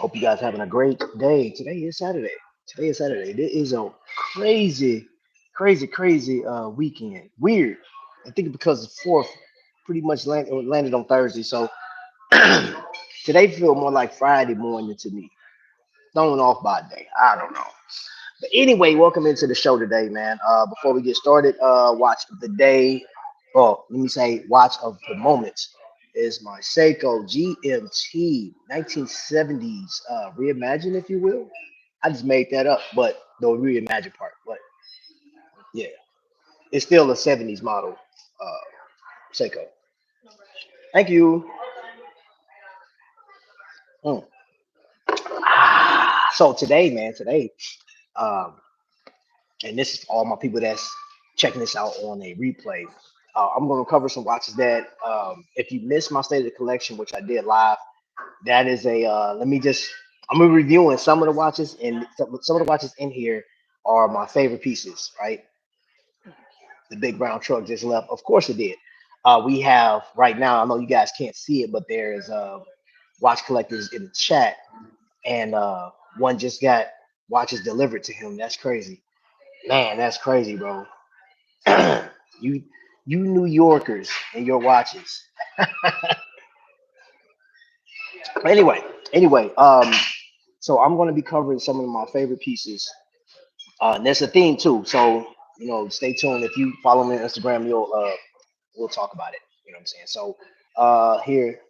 Hope you guys having a great day. Today is Saturday. Today is Saturday. This is a crazy, crazy weekend. Weird. I think because the fourth pretty much landed on Thursday. So today feel more like Friday morning to me. Thrown off by a day. I don't know. But anyway, welcome into the show today, man. Before we get started, watch of the day. Well, let me say watch of the moment is my Seiko GMT 1970s reimagine, if you will. I just made that up, but the reimagine part. But yeah, it's still a 70s model Seiko. Thank you. Mm. So today, man, um, and this is all my people that's checking this out on a replay. I'm going to cover some watches that, if you missed my state of the collection, which I did live, that is a. Let me just. I'm gonna be reviewing some of the watches, and some of the watches in here are my favorite pieces. Right, the big brown truck just left. Of course it did. We have right now. I know you guys can't see it, but there's watch collectors in the chat, and one just got watches delivered to him. That's crazy, man. That's crazy, bro. you you New Yorkers and your watches. Anyway, anyway, so I'm going to be covering some of my favorite pieces. And there's a theme too, so stay tuned. If you follow me on Instagram, you'll we'll talk about it. You know what I'm saying? So here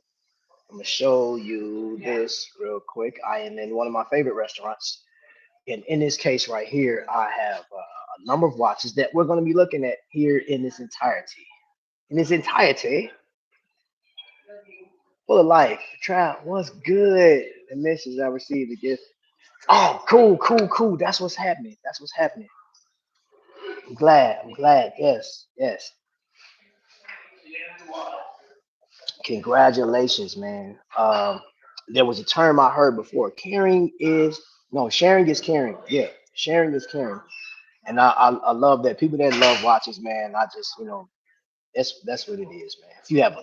I'm gonna show you this real quick. I am in one of my favorite restaurants, and in this case right here, I have a number of watches that we're going to be looking at here in this entirety. In its entirety, full of life. Trap, what's good? The message I received a gift. Oh, cool, cool, cool. That's what's happening. That's what's happening. I'm glad. I'm glad. Yes, yes. Congratulations, man. There was a term I heard before. Caring is no, sharing is caring. Yeah, sharing is caring. And I love that. People that love watches, man. I just that's what it is, man. If you have a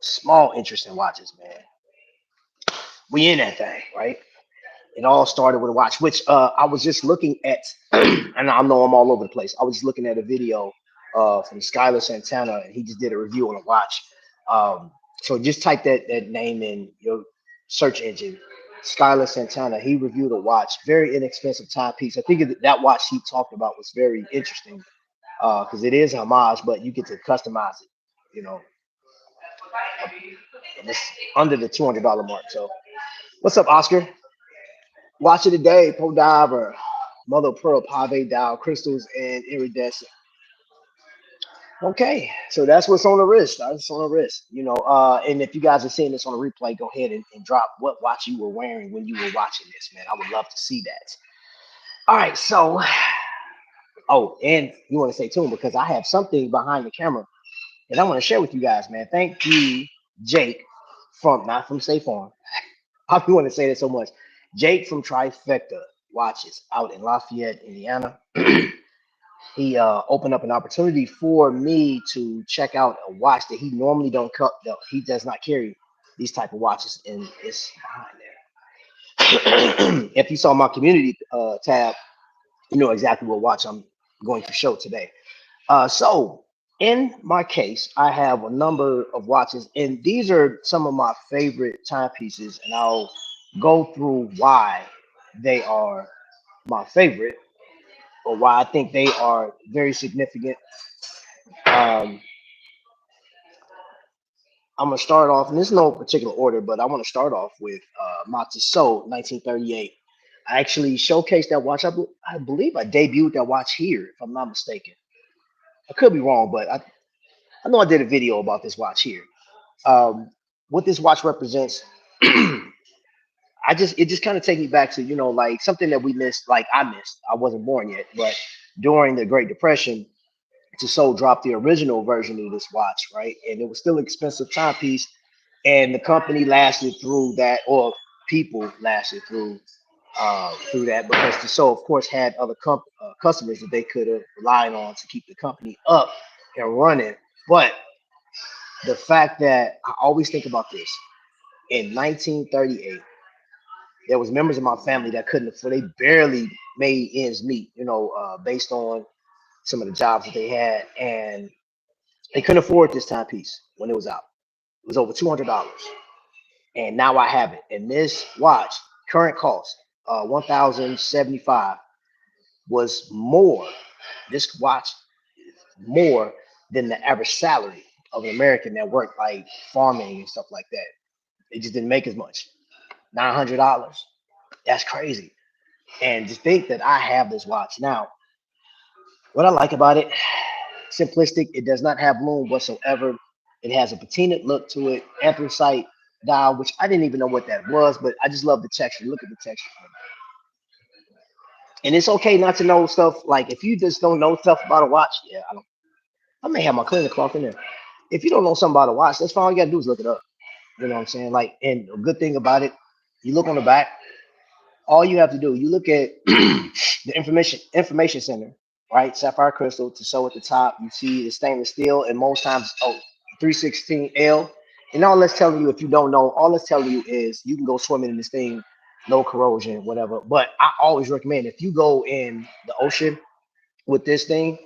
small interest in watches, man, we in that thing, right? It all started with a watch, which I was just looking at, and I know I'm all over the place. I was just looking at a video from Skylar Santana, and he just did a review on a watch. So just type that name in your search engine. Skylar Santana. He reviewed a watch, very inexpensive timepiece. I think that watch he talked about was very interesting because it is homage, but you get to customize it. You know, and it's under the $200 mark. So, what's up, Oscar? Watch it today, Poe Diver, Mother of Pearl, Pave Dial, Crystals, and Iridescent. Okay, so that's what's on the wrist. That's on the wrist. And if you guys are seeing this on a replay, go ahead and drop what watch you were wearing when you were watching this, man. I would love to see that. All right, so and you want to stay tuned because I have something behind the camera that I want to share with you guys, man. Thank you, Jake, from not from State Farm. I want to say that so much. Jake from Trifecta Watches out in Lafayette, Indiana. He opened up an opportunity for me to check out a watch that he normally don't cut. He does not carry these type of watches, and it's behind there. If you saw my community tab, you know exactly what watch I'm going to show today. So in my case, I have a number of watches, and these are some of my favorite timepieces, and I'll go through why they are my favorite or why I think they are very significant. Um, I'm gonna start off, and there's no particular order, but I want to start off with my Tissot 1938. I actually showcased that watch. I believe I debuted that watch here, if I'm not mistaken. I could be wrong, but I know I did a video about this watch here. Um, what this watch represents, it just kind of take me back to like something that we missed. Like I missed. I wasn't born yet, but during the Great Depression, Tissot dropped the original version of this watch, right? And it was still an expensive timepiece, and the company lasted through that, or people lasted through that because Tissot, of course, had other customers that they could have relied on to keep the company up and running. But the fact that I always think about this in 1938, There was members of my family that couldn't afford. They barely made ends meet, based on some of the jobs that they had, and they couldn't afford this timepiece when it was out. It was over $200, and now I have it. And this watch, current cost, 1,075, was more. This watch more than the average salary of an American that worked like farming and stuff like that. They just didn't make as much. $900. That's crazy. And to think that I have this watch now, what I like about it, simplistic. It does not have lume whatsoever. It has a patina look to it, anthracite dial, which I didn't even know what that was, but I just love the texture. Look at the texture. And it's okay not to know stuff. Like if you just don't know stuff about a watch, yeah, I may have my cleaning cloth in there. If you don't know something about a watch, that's fine. All you gotta do is look it up. You know what I'm saying? Like, and a good thing about it, you look on the back, all you have to do, you look at the information center, right? Sapphire crystal to show at the top. You see the stainless steel, and most times, 316L. And all that's telling you, if you don't know, all that's telling you is you can go swimming in this thing, no corrosion, whatever. But I always recommend if you go in the ocean with this thing,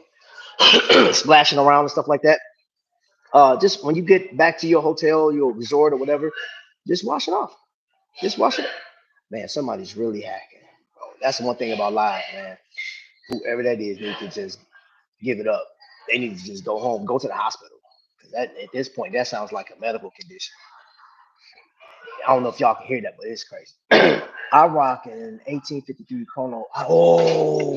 splashing around and stuff like that, just when you get back to your hotel, your resort, or whatever, just wash it off. Just wash it. Man, somebody's really hacking. Bro, that's the one thing about live, man. Whoever that is needs to just give it up. They need to just go home, go to the hospital. 'Cause that at this point, that sounds like a medical condition. I don't know if y'all can hear that, but it's crazy. I rock an 1853 Chrono. Oh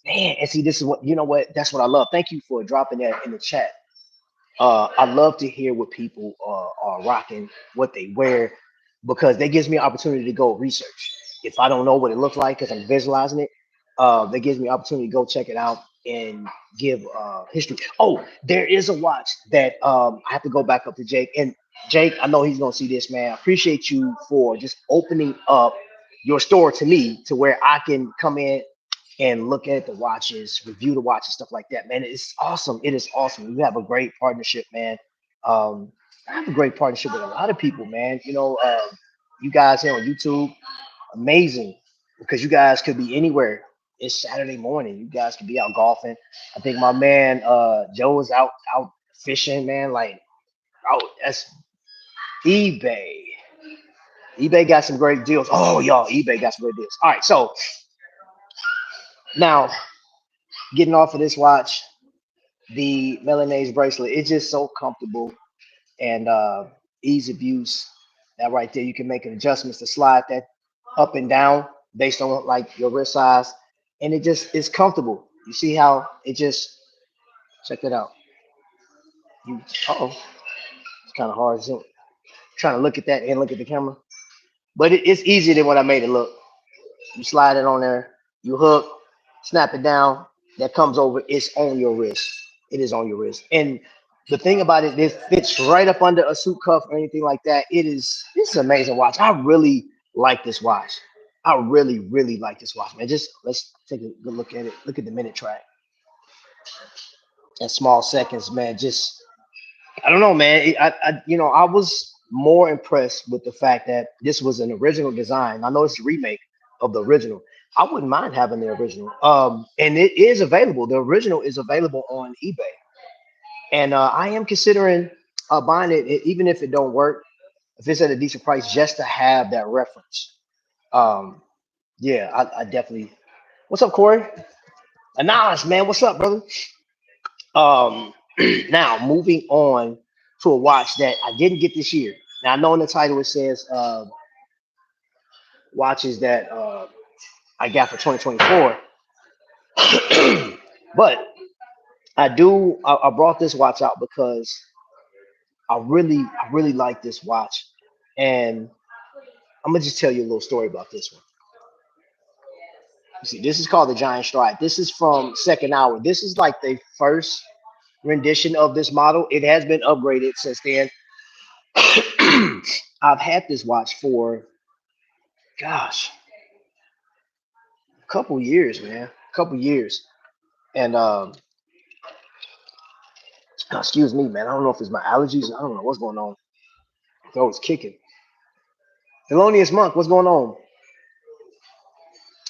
man, and see, this is what you know. What that's what I love. Thank you for dropping that in the chat. I love to hear what people are rocking, what they wear, because that gives me an opportunity to go research. If I don't know what it looks like because I'm visualizing it, that gives me an opportunity to go check it out and give history. Oh, there is a watch that I have to go back up to Jake. And Jake, I know he's gonna see this, man. I appreciate you for just opening up your store to me to where I can come in and look at the watches, review the watches, stuff like that, man. It's awesome. It is awesome. We have a great partnership, man. Um, I have a great partnership with a lot of people, man. You guys here on YouTube, amazing because you guys could be anywhere. It's Saturday morning. You guys could be out golfing. I think my man Joe is out fishing, man. Like, oh, that's eBay. eBay got some great deals. Oh, y'all, eBay got some great deals. All right, so now getting off of this watch, the Milanese bracelet. It's just so comfortable and ease of use. That right there, you can make adjustments to slide that up and down based on like your wrist size, and it just is comfortable. You see how it just check it out. You it's kind of hard trying to look at that and look at the camera, but it's easier than what I made it look. You slide it on there, you hook, snap it down. That comes over. It's on your wrist. It is on your wrist. And the thing about it, this fits right up under a suit cuff or anything like that. It's an amazing watch. I really like this watch. I really, really like this watch, man. Just let's take a good look at it. Look at the minute track and small seconds, man. Just I don't know, man. I was more impressed with the fact that this was an original design. I know it's a remake of the original. I wouldn't mind having the original. And it is available. The original is available on eBay, and I am considering buying it, even if it don't work, if it's at a decent price, just to have that reference. Um, yeah, I definitely. What's up, Corey? Anas, man. What's up, brother? Um, now moving on to a watch that I didn't get this year. Now I know in the title it says watches that I got for 2024, but I brought this watch out because I really like this watch, and I'm gonna just tell you a little story about this one. You see, this is called the Giant Stride. This is from Second Hour. This is like the first rendition of this model. It has been upgraded since then. I've had this watch for gosh, a couple years, man, a couple years, and excuse me, man. I don't know if it's my allergies. I don't know what's going on. Throat's kicking. Thelonious Monk, what's going on?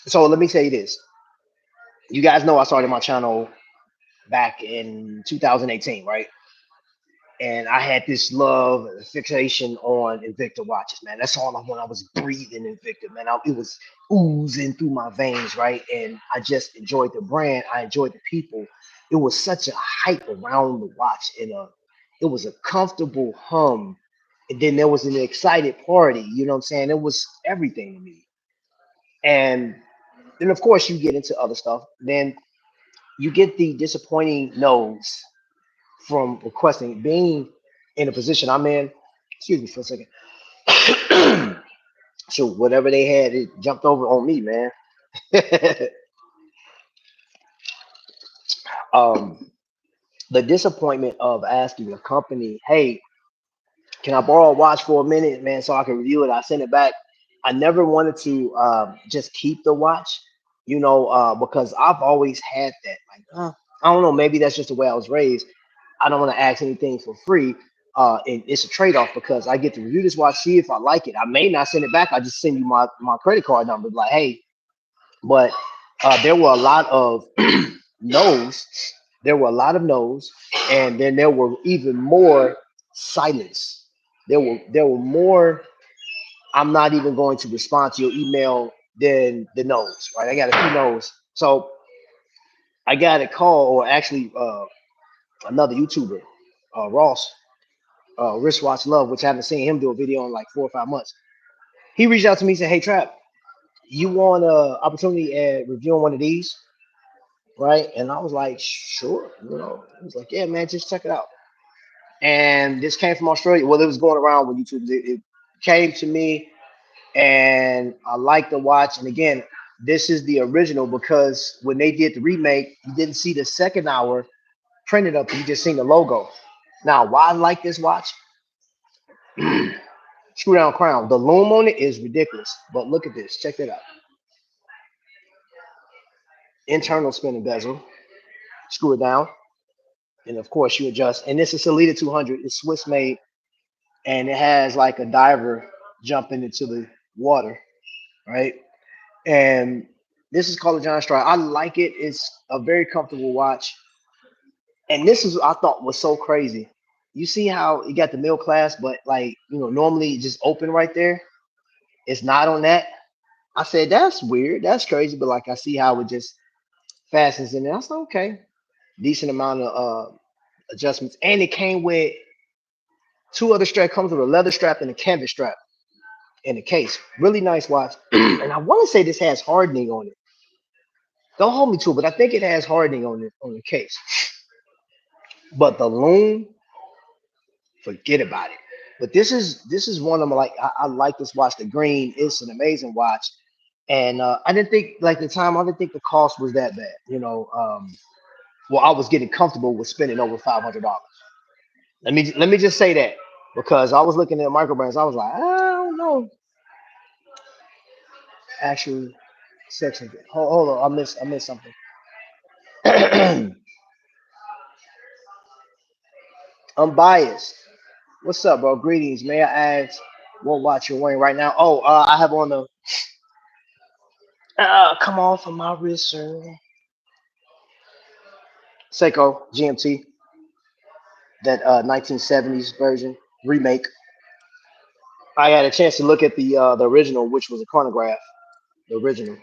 So let me tell you this. You guys know I started my channel back in 2018, right? And I had this love and fixation on Invicta watches, man. That's all I want. I was breathing Invicta, man. It was oozing through my veins, right? And I just enjoyed the brand. I enjoyed the people. It was such a hype around the watch, and it was a comfortable hum. And then there was an excited party. You know what I'm saying? It was everything to me. And then, of course, you get into other stuff. Then you get the disappointing no's from requesting being in a position I'm in. Excuse me for a second. So whatever they had, it jumped over on me, man. um, the disappointment of asking a company, "Hey, can I borrow a watch for a minute, man, so I can review it?" I send it back. I never wanted to just keep the watch, because I've always had that. Like, I don't know, maybe that's just the way I was raised. I don't want to ask anything for free. And it's a trade-off because I get to review this watch, see if I like it. I may not send it back. I just send you my credit card number, like, hey. But there were a lot of no's. There were a lot of no's, and then there were even more silence. There were more. I'm not even going to respond to your email than the no's. Right? I got a few no's. So I got a call, or actually another YouTuber, Ross, Wristwatch Love, which I haven't seen him do a video in like 4 or 5 months. He reached out to me and said, "Hey, Trap, you want an opportunity at reviewing one of these?" Right? And I was like, "Sure." He was like, "Yeah, man, just check it out." And this came from Australia. Well, it was going around with YouTube. It came to me, and I liked the watch. And again, this is the original because when they did the remake, you didn't see the second hour printed up. You just seen the logo. Now, why I like this watch? Screw down crown. The loom on it is ridiculous. But look at this. Check that out. Internal spinning bezel. Screw it down. And of course, you adjust. And this is Salida 200. It's Swiss made. And it has like a diver jumping into the water, right? And this is called a John Stride. I like it. It's a very comfortable watch. And this is I thought was so crazy. You see how you got the middle class, but like normally it just open right there. It's not on that. I said that's weird. That's crazy. But like I see how it just fastens in there. I said okay, decent amount of adjustments, and it came with two other strap. Comes with a leather strap and a canvas strap in the case. Really nice watch. And I want to say this has hardening on it. Don't hold me to it, but I think it has hardening on it on the case. But the loom, forget about it. But this is one of my I like this watch. The green is an amazing watch, and I didn't think like the time I didn't think the cost was that bad. Well, I was getting comfortable with spending over $500. Let me just say that because I was looking at micro brands, I was like, I don't know. Actual section. Hold on, I missed something. Unbiased. What's up, bro? Greetings. May I ask what watch you're wearing right now? Oh, I have on the come off of my wrist, sir. Seiko GMT, that 1970s version remake. I had a chance to look at the original, which was a chronograph. The original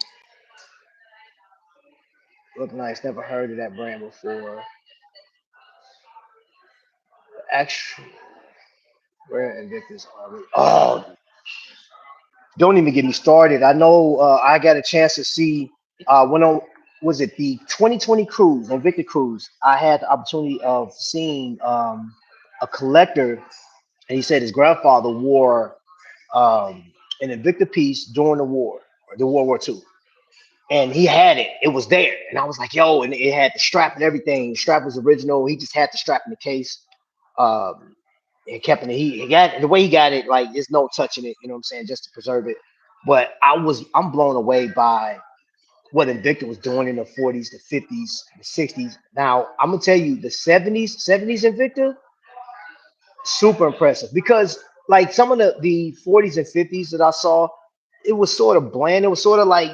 looked nice. Never heard of that brand before. Actually, where Invictus are we? Oh, don't even get me started. I know I got a chance to see when on was it the 2020 cruise, Invicta cruise. I had the opportunity of seeing a collector, and he said his grandfather wore an Invicta piece during the war, or the World War II, and he had it. It was there, and I was like, "Yo!" And it had the strap and everything. The strap was original. He just had the strap in the case. Um, and kept it. He got the way he got it. Like there's no touching it. You know what I'm saying? Just to preserve it. But I'm blown away by what Invicta was doing in the 40s, the 50s, the 60s. Now I'm gonna tell you, the 70s Invicta, super impressive because Like some of the 40s and 50s that I saw, it was sort of bland. It was sort of like,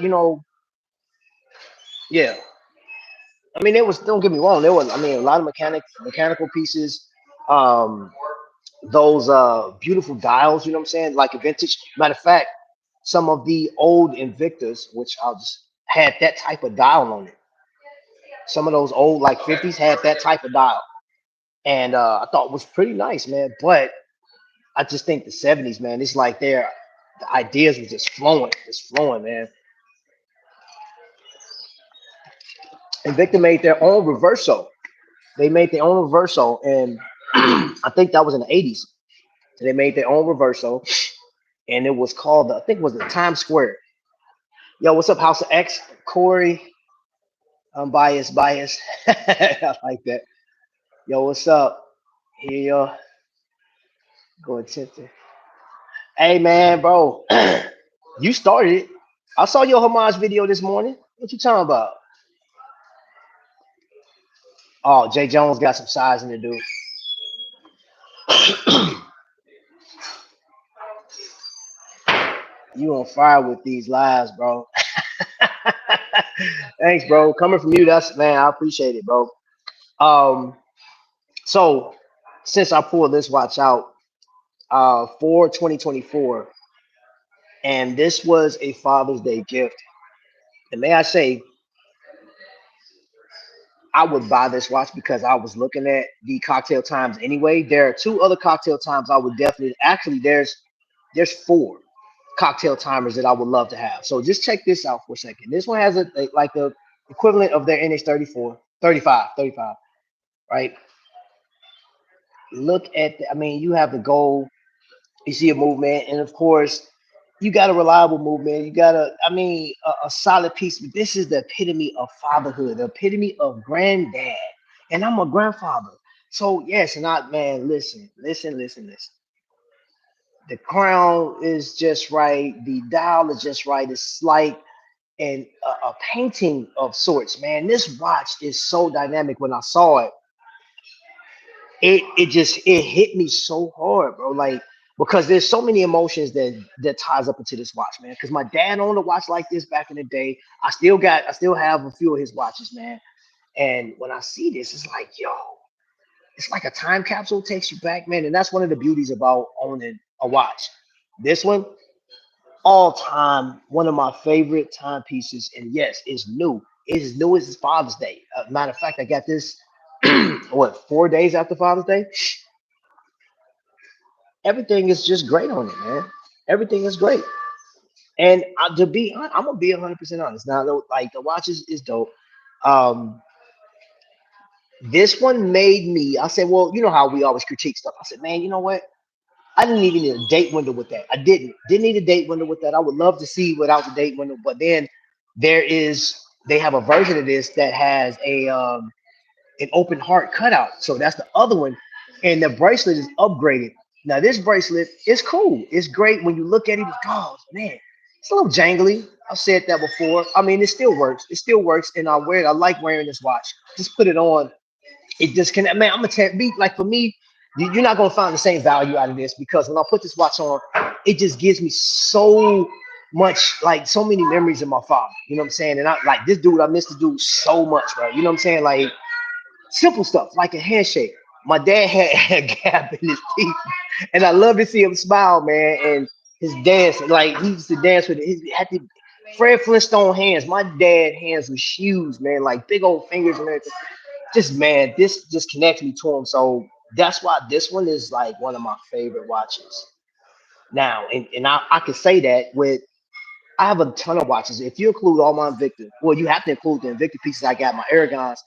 yeah. I mean, it was. Don't get me wrong. There was. I mean, a lot of mechanical pieces. Um, those beautiful dials. You know what I'm saying? Like a vintage. Matter of fact, some of the old Invictus, which I'll just had that type of dial on it. Some of those old like 50s had that type of dial, and I thought it was pretty nice, man. But I just think the 70s, man, it's like the ideas were just flowing, man. Invicta made their own reverso. They made their own reverso, and I think that was in the 80s. They made their own reverso, and it was called I think it was the Times Square. Yo, what's up, House of X? Corey, I'm biased. I like that. Yo, what's up? Here, yo, go attention. Hey, man, bro, you started it. I saw your homage video this morning. What you talking about? Oh, Jay Jones got some sizing to do. You on fire with these lives, bro. Thanks, bro. Coming from you, that's man, I appreciate it, bro. Um, so since I pulled this watch out for 2024, and this was a Father's Day gift, and may I say, I would buy this watch because I was looking at the cocktail times anyway. There are two other cocktail times I would definitely actually there's four cocktail timers that I would love to have. So just check this out for a second. This one has like the equivalent of their NH34, 35, right? Look at I mean, you have the gold, you see a movement, and of course, you got a reliable movement. You got I mean, a solid piece. This is the epitome of fatherhood, the epitome of granddad, and I'm a grandfather. So yes, and man, listen. The crown is just right. The dial is just right. It's like a painting of sorts, man. This watch is so dynamic. When I saw it, it hit me so hard, bro. Like because there's so many emotions that ties up into this watch, man. Because my dad owned a watch like this back in the day. I still have a few of his watches, man. And when I see this, it's like, yo, it's like a time capsule takes you back, man. And that's one of the beauties about owning a watch. This one, all time, one of my favorite timepieces. And yes, it's new. It's as new as Father's Day. Matter of fact, I got this, what, 4 days after Father's Day? Everything is just great on it, man. Everything is great. And I'm gonna be 100% honest. Now, like the watch is dope. Um, this one made me. I said, well, you know how we always critique stuff. I said, man, you know what? I didn't even need a date window with that. I didn't need a date window with that. I would love to see without the date window, but then they have a version of this that has an open heart cutout. So that's the other one. And the bracelet is upgraded. Now this bracelet is cool. It's great when you look at it. It's oh man, it's a little jangly. I've said that before. I mean, it still works. It still works, and I wear it. I like wearing this watch. Just put it on. It just can. Man, I'm gonna tell be like for me. You're not gonna find the same value out of this because when I put this watch on, it just gives me so much, like so many memories of my father. You know what I'm saying? And I like this dude. I miss the dude so much, bro. You know what I'm saying? Like simple stuff like a handshake. My dad had a gap in his teeth, and I love to see him smile, man. And his dance, like he used to dance with it. He had the Fred Flintstone hands. My dad hands was huge, man, like big old fingers and everything. Just man, this just connects me to him. So that's why this one is like one of my favorite watches now. And I can say that with I have a ton of watches. If you include all my Invicta, well, you have to include the Invicta pieces I got, my Aragons,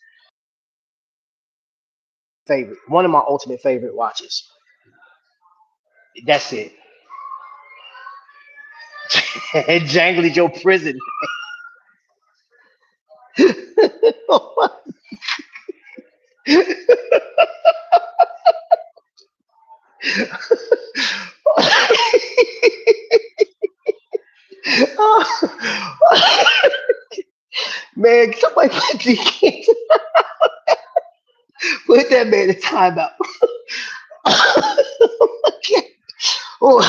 favorite, one of my ultimate favorite watches. That's it. Jangly Joe Prison. Man, somebody put that man in timeout. Oh,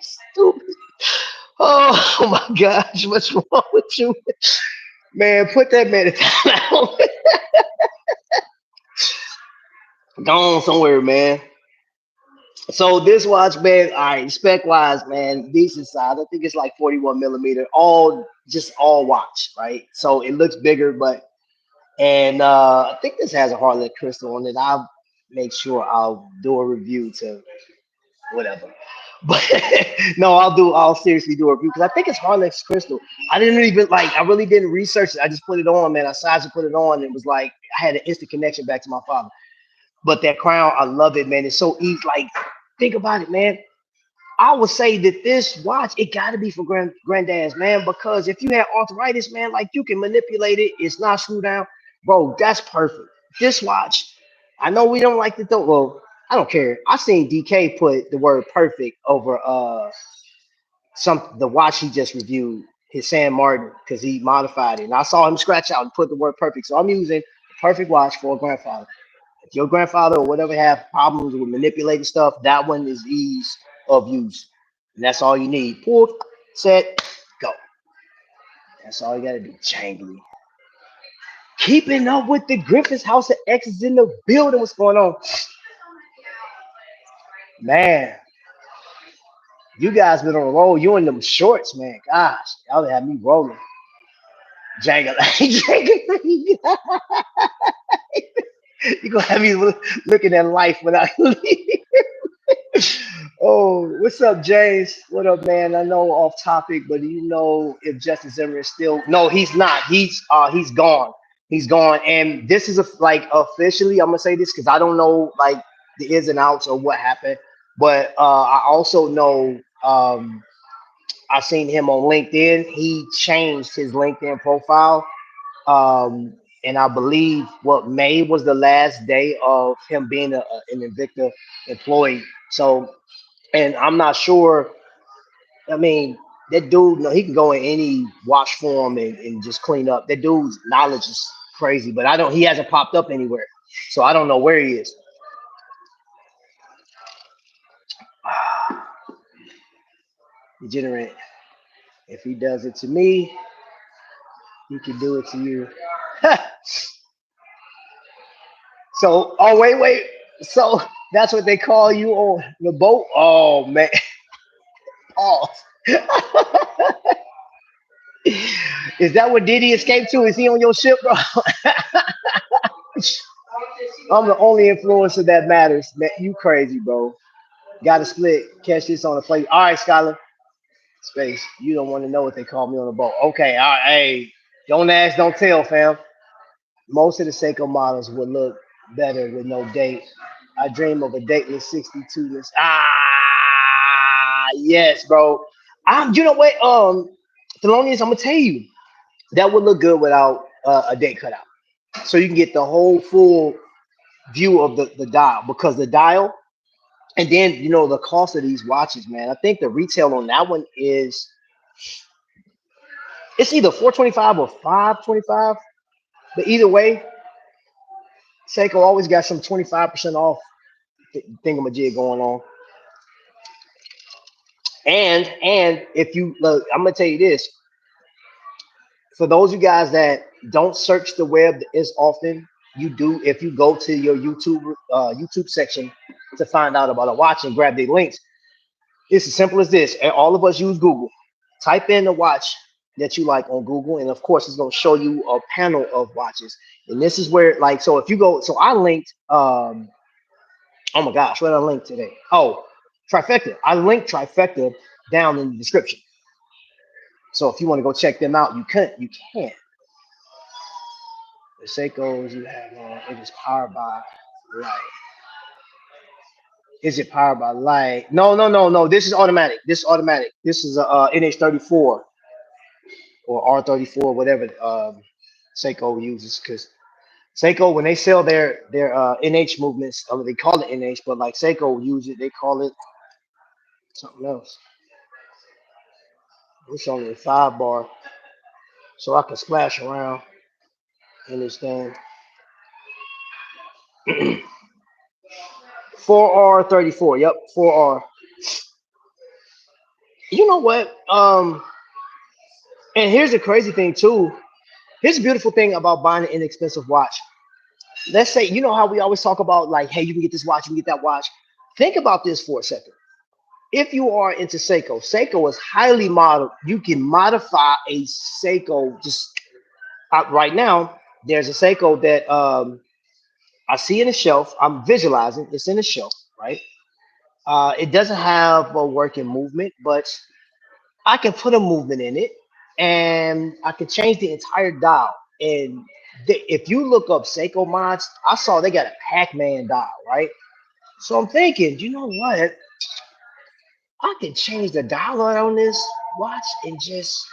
stupid. Oh my gosh, what's wrong with you? Man, put that man down. Gone somewhere, man. So this watch, man, all right, spec wise, man, decent size. I think it's like 41 millimeter, all just all watch, right? So it looks bigger, but and I think this has a Harley crystal on it. I'll make sure I'll do a review to whatever. But no, I'll seriously do a review because I think it's Harlex Crystal. I didn't even I really didn't research it. I just put it on, man. I sized it, put it on. And it was like I had an instant connection back to my father. But that crown, I love it, man. It's so easy. Like, think about it, man. I would say that this watch, it got to be for granddads, man, because if you have arthritis, man, like you can manipulate it. It's not screwed down. Bro, that's perfect. This watch, I know we don't like to throw, well, I don't care. I seen DK put the word perfect over the watch he just reviewed, his San Martin, because he modified it. And I saw him scratch out and put the word perfect. So I'm using the perfect watch for a grandfather. If your grandfather or whatever have problems with manipulating stuff, that one is ease of use. And that's all you need. Pull, set, go. That's all you gotta do. Jangly. Keeping up with the Griffiths House of X is in the building. What's going on? Man, you guys been on a roll. You in them shorts, man. Gosh, y'all have me rolling. Jangle. You gonna have me looking at life without Oh, what's up, James? What up, man? I know off topic, but do you know if Justin Zimmer is still? No, he's not. He's gone. He's gone. And this is like officially. I'm gonna say this because I don't know like the ins and outs of what happened, but I also know I seen him on LinkedIn. He changed his LinkedIn profile. And I believe what May was the last day of him being an Invicta employee. So and I'm not sure. I mean, that dude, no, he can go in any wash form and just clean up. That dude's knowledge is crazy, but I don't. He hasn't popped up anywhere, so I don't know where he is. Degenerate. If he does it to me, he can do it to you. So, oh wait. So that's what they call you on the boat. Oh man, pause. Is that what Diddy escaped to? Is he on your ship, bro? I'm the only influencer that matters. Man, you crazy, bro. Got to split. Catch this on the plate. All right, Skylar. Space. You don't want to know what they call me on the boat. Okay. All right. Hey, don't ask, don't tell, fam. Most of the Seiko models would look better with no date. I dream of a dateless 62-less. Yes, bro. You know what? Thelonious, I'm gonna tell you that would look good without a date cutout. So you can get the whole full view of the dial because the dial and then the cost of these watches, man. I think the retail on that one is it's either 425 or 525. But either way, Seiko always got some 25% off thingamajig going on. And if you look, I'm gonna tell you this: for those of you guys that don't search the web as often, you do if you go to your YouTube section to find out about a watch and grab the links. It's as simple as this. And all of us use Google. Type in the watch that you like on Google, and of course, it's going to show you a panel of watches. And this is where, like, so if you go, so I linked, oh my gosh, what did I link today? Oh, Trifecta. I linked Trifecta down in the description. So if you want to go check them out, you can. The Seikos you have it is powered by light. Is it powered by light? No. This is automatic. This is automatic. This is a NH34 or R34, whatever Seiko uses. Because Seiko, when they sell their NH movements, I mean, they call it NH, but like Seiko use it, they call it something else. It's only a 5 bar, so I can splash around in this thing. 4R34. Yep, 4R. You know what? And here's the crazy thing too. Here's the beautiful thing about buying an inexpensive watch. Let's say, you know how we always talk about like, hey, you can get this watch, you can get that watch. Think about this for a second. If you are into Seiko, Seiko is highly modeled. You can modify a Seiko just right now. There's a Seiko that I see in the shelf. I'm visualizing. It's in the shelf, right? It doesn't have a working movement, but I can put a movement in it, and I can change the entire dial. And if you look up Seiko mods, I saw they got a Pac-Man dial, right? So I'm thinking, you know what? I can change the dial on this watch and just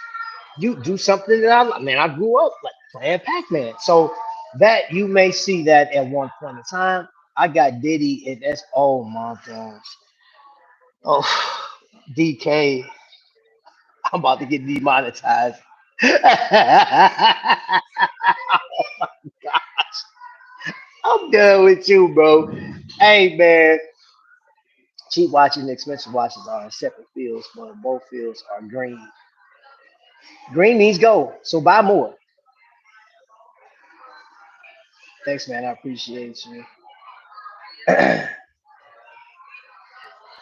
you do something that I like. Man, I grew up like playing Pac-Man. So that you may see that at one point in time. I got Diddy and that's oh my gosh. Oh DK. I'm about to get demonetized. I'm done with you, bro. Hey man, cheap watches and expensive watches are in separate fields, but both fields are green. Green means go, so buy more. Thanks, man. I appreciate you.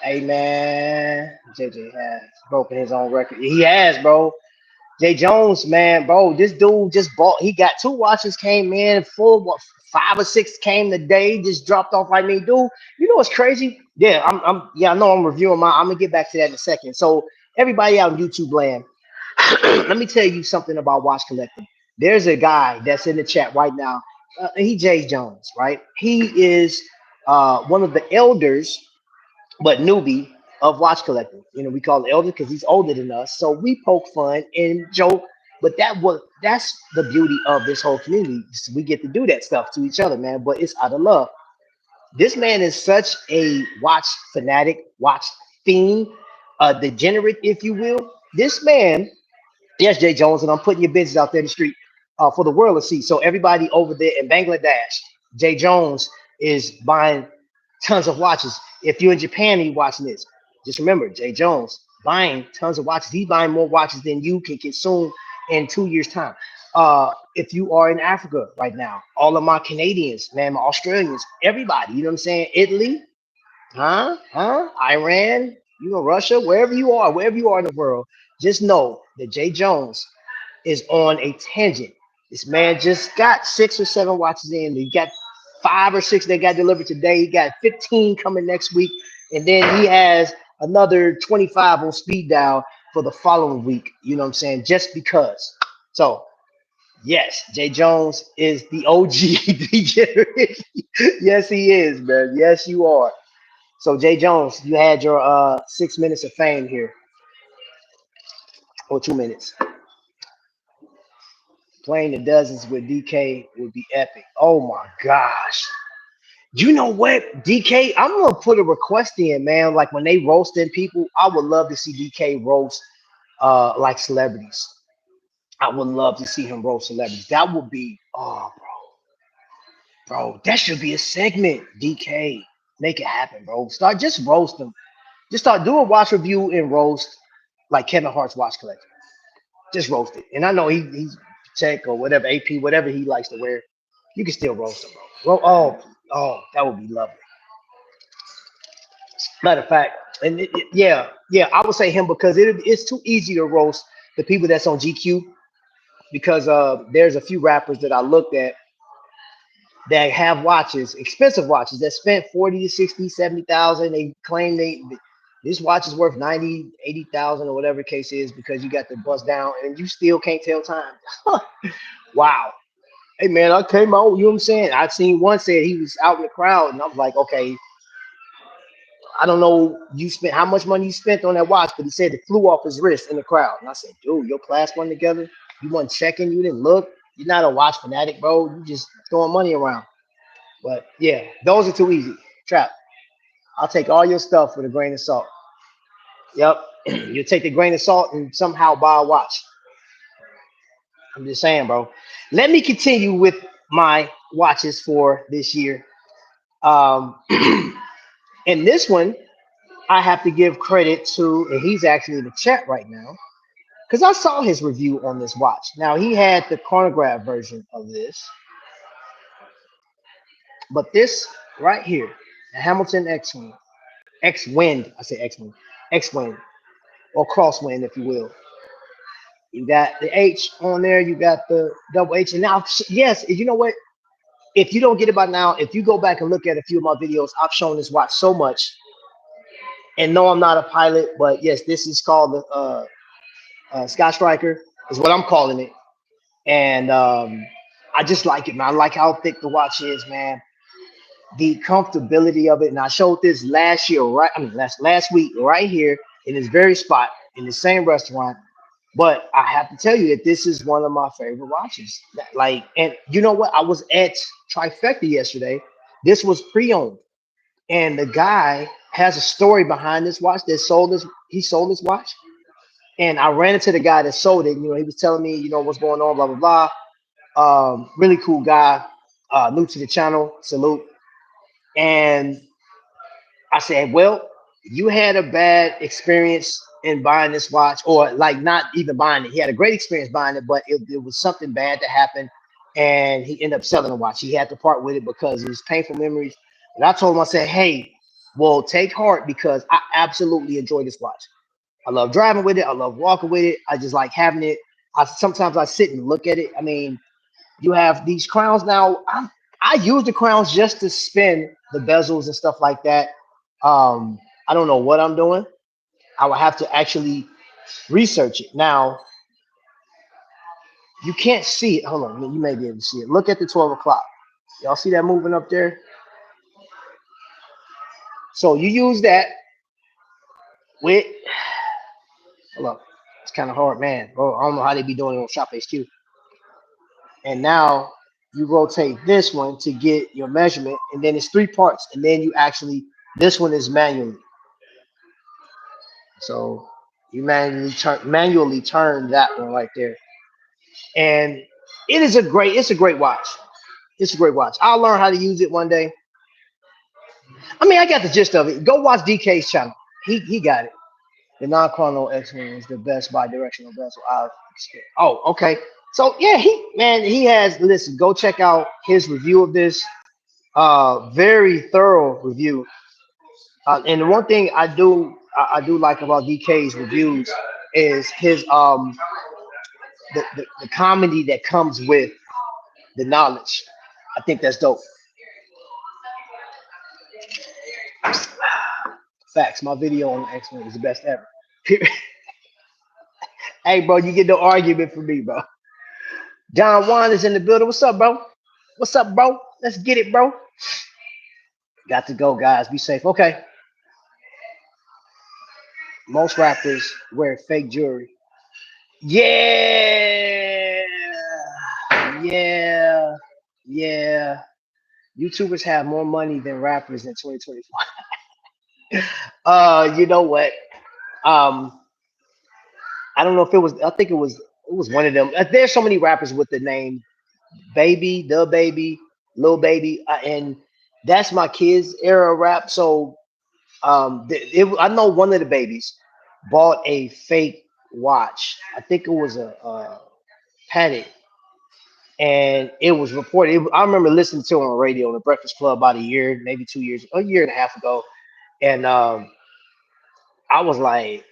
Hey, man. JJ has broken his own record. He has, bro. Jay Jones, man, bro. This dude just bought. He got two watches. Came in full. What, 5 or 6 came today. Just dropped off like me, dude. You know what's crazy? Yeah, Yeah, I know I'm reviewing my. I'm gonna get back to that in a second. So everybody out in YouTube land, let me tell you something about watch collecting. There's a guy that's in the chat right now. He Jay Jones, right? He is one of the elders but newbie of watch collecting. You know, we call it elder because he's older than us. So we poke fun and joke. But that's the beauty of this whole community. We get to do that stuff to each other, man. But it's out of love. This man is such a watch fanatic, watch fiend, degenerate, if you will. This man, yes, Jay Jones, and I'm putting your business out there in the street for the world to see. So everybody over there in Bangladesh, Jay Jones is buying tons of watches. If you're in Japan and you're watching this, just remember Jay Jones buying tons of watches. He's buying more watches than you can consume in 2 years' time. If you are in Africa right now, all of my Canadians, man, my Australians, everybody, you know what I'm saying? Italy, Iran, you know, Russia, wherever you are in the world, just know that Jay Jones is on a tangent. This man just got 6 or 7 watches in. He got 5 or 6 that got delivered today. He got 15 coming next week. And then he has another 25 on speed dial for the following week. You know what I'm saying? Just because. So, yes, Jay Jones is the OG degenerate. Yes, he is, man. Yes, you are. So, Jay Jones, you had your 6 minutes of fame here, or 2 minutes. Playing the dozens with DK would be epic. Oh my gosh. You know what, DK? I'm gonna put a request in, man. Like when they roasting people, I would love to see DK roast like celebrities. I would love to see him roast celebrities. That would be oh bro, that should be a segment, DK. Make it happen, bro. Start just roast them. Just start do a watch review and roast like Kevin Hart's watch collection. Just roast it. And I know he's check or whatever, AP, whatever he likes to wear. You can still roast him, bro. Oh, that would be lovely. Matter of fact, and yeah, I would say him because it's too easy to roast the people that's on GQ because there's a few rappers that I looked at that have watches, expensive watches that spent 40 to 60, 70,000. They claim this watch is worth 90, 80,000 or whatever the case is because you got the bust down and you still can't tell time. Wow. Hey man, I came out, you know what I'm saying? I seen one said he was out in the crowd and I was like, okay, I don't know you spent how much money you spent on that watch, but he said it flew off his wrist in the crowd. And I said, dude, your class went together. You weren't checking, you didn't look. You're not a watch fanatic, bro. You just throwing money around. But yeah, those are too easy. Trap. I'll take all your stuff with a grain of salt. Yep. You take the grain of salt and somehow buy a watch. I'm just saying, bro. Let me continue with my watches for this year. Um, And this one, I have to give credit to, and he's actually in the chat right now, because I saw his review on this watch. Now he had the chronograph version of this, but this right here, the Hamilton X-Wing, X-Wind, I say X-Wing, X-Wing, or crosswind, if you will. You got the H on there, you got the double H, and now, yes, you know what? If you don't get it by now, if you go back and look at a few of my videos, I've shown this watch so much. And no, I'm not a pilot, but yes, this is called the Sky Striker, is what I'm calling it. And I just like it, man. I like how thick the watch is, man. The comfortability of it. And I showed this last year, right? I mean, last week, right here in this very spot in the same restaurant. But I have to tell you that this is one of my favorite watches. Like, and you know what? I was at Trifecta yesterday. This was pre-owned, and the guy has a story behind this watch that sold this. He sold this watch, and I ran into the guy that sold it. You know, he was telling me, you know, what's going on, blah blah blah. Really cool guy, new to the channel, salute. And I said, well, you had a bad experience in buying this watch, or like not even buying it. He had a great experience buying it, but it was something bad that happened, and he ended up selling the watch. He had to part with it because it was painful memories. And I told him, I said, hey, well, take heart because I absolutely enjoy this watch. I love driving with it. I love walking with it. I just like having it. Sometimes I sit and look at it. I mean, you have these crowns now. I use the crowns just to spin the bezels and stuff like that. I don't know what I'm doing. I would have to actually research it. Now, you can't see it. Hold on, you may be able to see it. Look at the 12 o'clock. Y'all see that moving up there? So you use that with, hold up. It's kind of hard, man. Bro, I don't know how they be doing it on Shop HQ. And now you rotate this one to get your measurement, and then it's three parts, and then you actually, this one is manually. So you manually turn that one right there. And it's a great watch. It's a great watch. I'll learn how to use it one day. I mean, I got the gist of it. Go watch DK's channel. He got it. The non-chrono X-Men is the best bi-directional bezel I've experienced. Oh, okay. So yeah, he has, listen, go check out his review of this. Very thorough review. And the one thing I do like about DK's reviews is his the comedy that comes with the knowledge. I think that's dope. Facts. My video on the X-Men is the best ever. Hey, bro, you get no argument from me, bro. John Juan is in the building. What's up, bro? What's up, bro? Let's get it, bro. Got to go, guys. Be safe. Okay. Most rappers wear fake jewelry. Yeah. Yeah. Yeah. YouTubers have more money than rappers in 2024. You know what? Um, I don't know if it was. I think it was one of them. There's so many rappers with the name Baby, the Baby, Lil Baby, and that's my kids' era rap. So I know one of the babies bought a fake watch. I think it was a Patek, and it was reported. I remember listening to it on the radio on the Breakfast Club about a year, maybe 2 years, a year and a half ago, and I was like,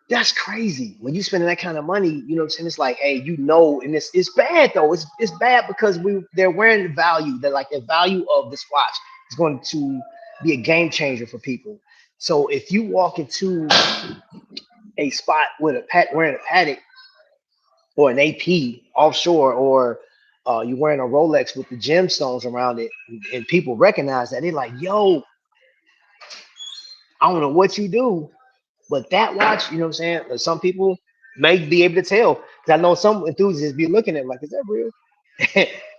that's crazy. When you spending that kind of money, you know what I'm saying? It's like, hey, you know, and it's bad though. It's bad because they're wearing the value that like the value of this watch is going to be a game changer for people. So if you walk into a spot with a pat wearing a Patek or an AP offshore, or you're wearing a Rolex with the gemstones around it, and people recognize that, they're like, yo, I don't know what you do, but that watch, you know what I'm saying? Some people may be able to tell. Because I know some enthusiasts be looking at it like, is that real?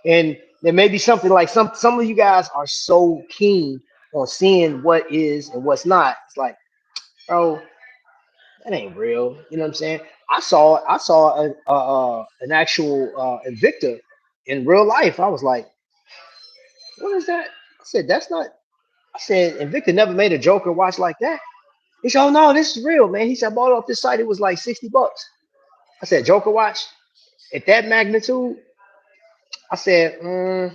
And there may be something like some of you guys are so keen on seeing what is and what's not. It's like, bro, that ain't real. You know what I'm saying? I saw an actual Invicta in real life. I was like, what is that? I said, that's not. I said, and Victor never made a Joker watch like that. He said, oh no, this is real, man. He said, I bought it off this site. It was like 60 bucks. I said, Joker watch at that magnitude? I said, all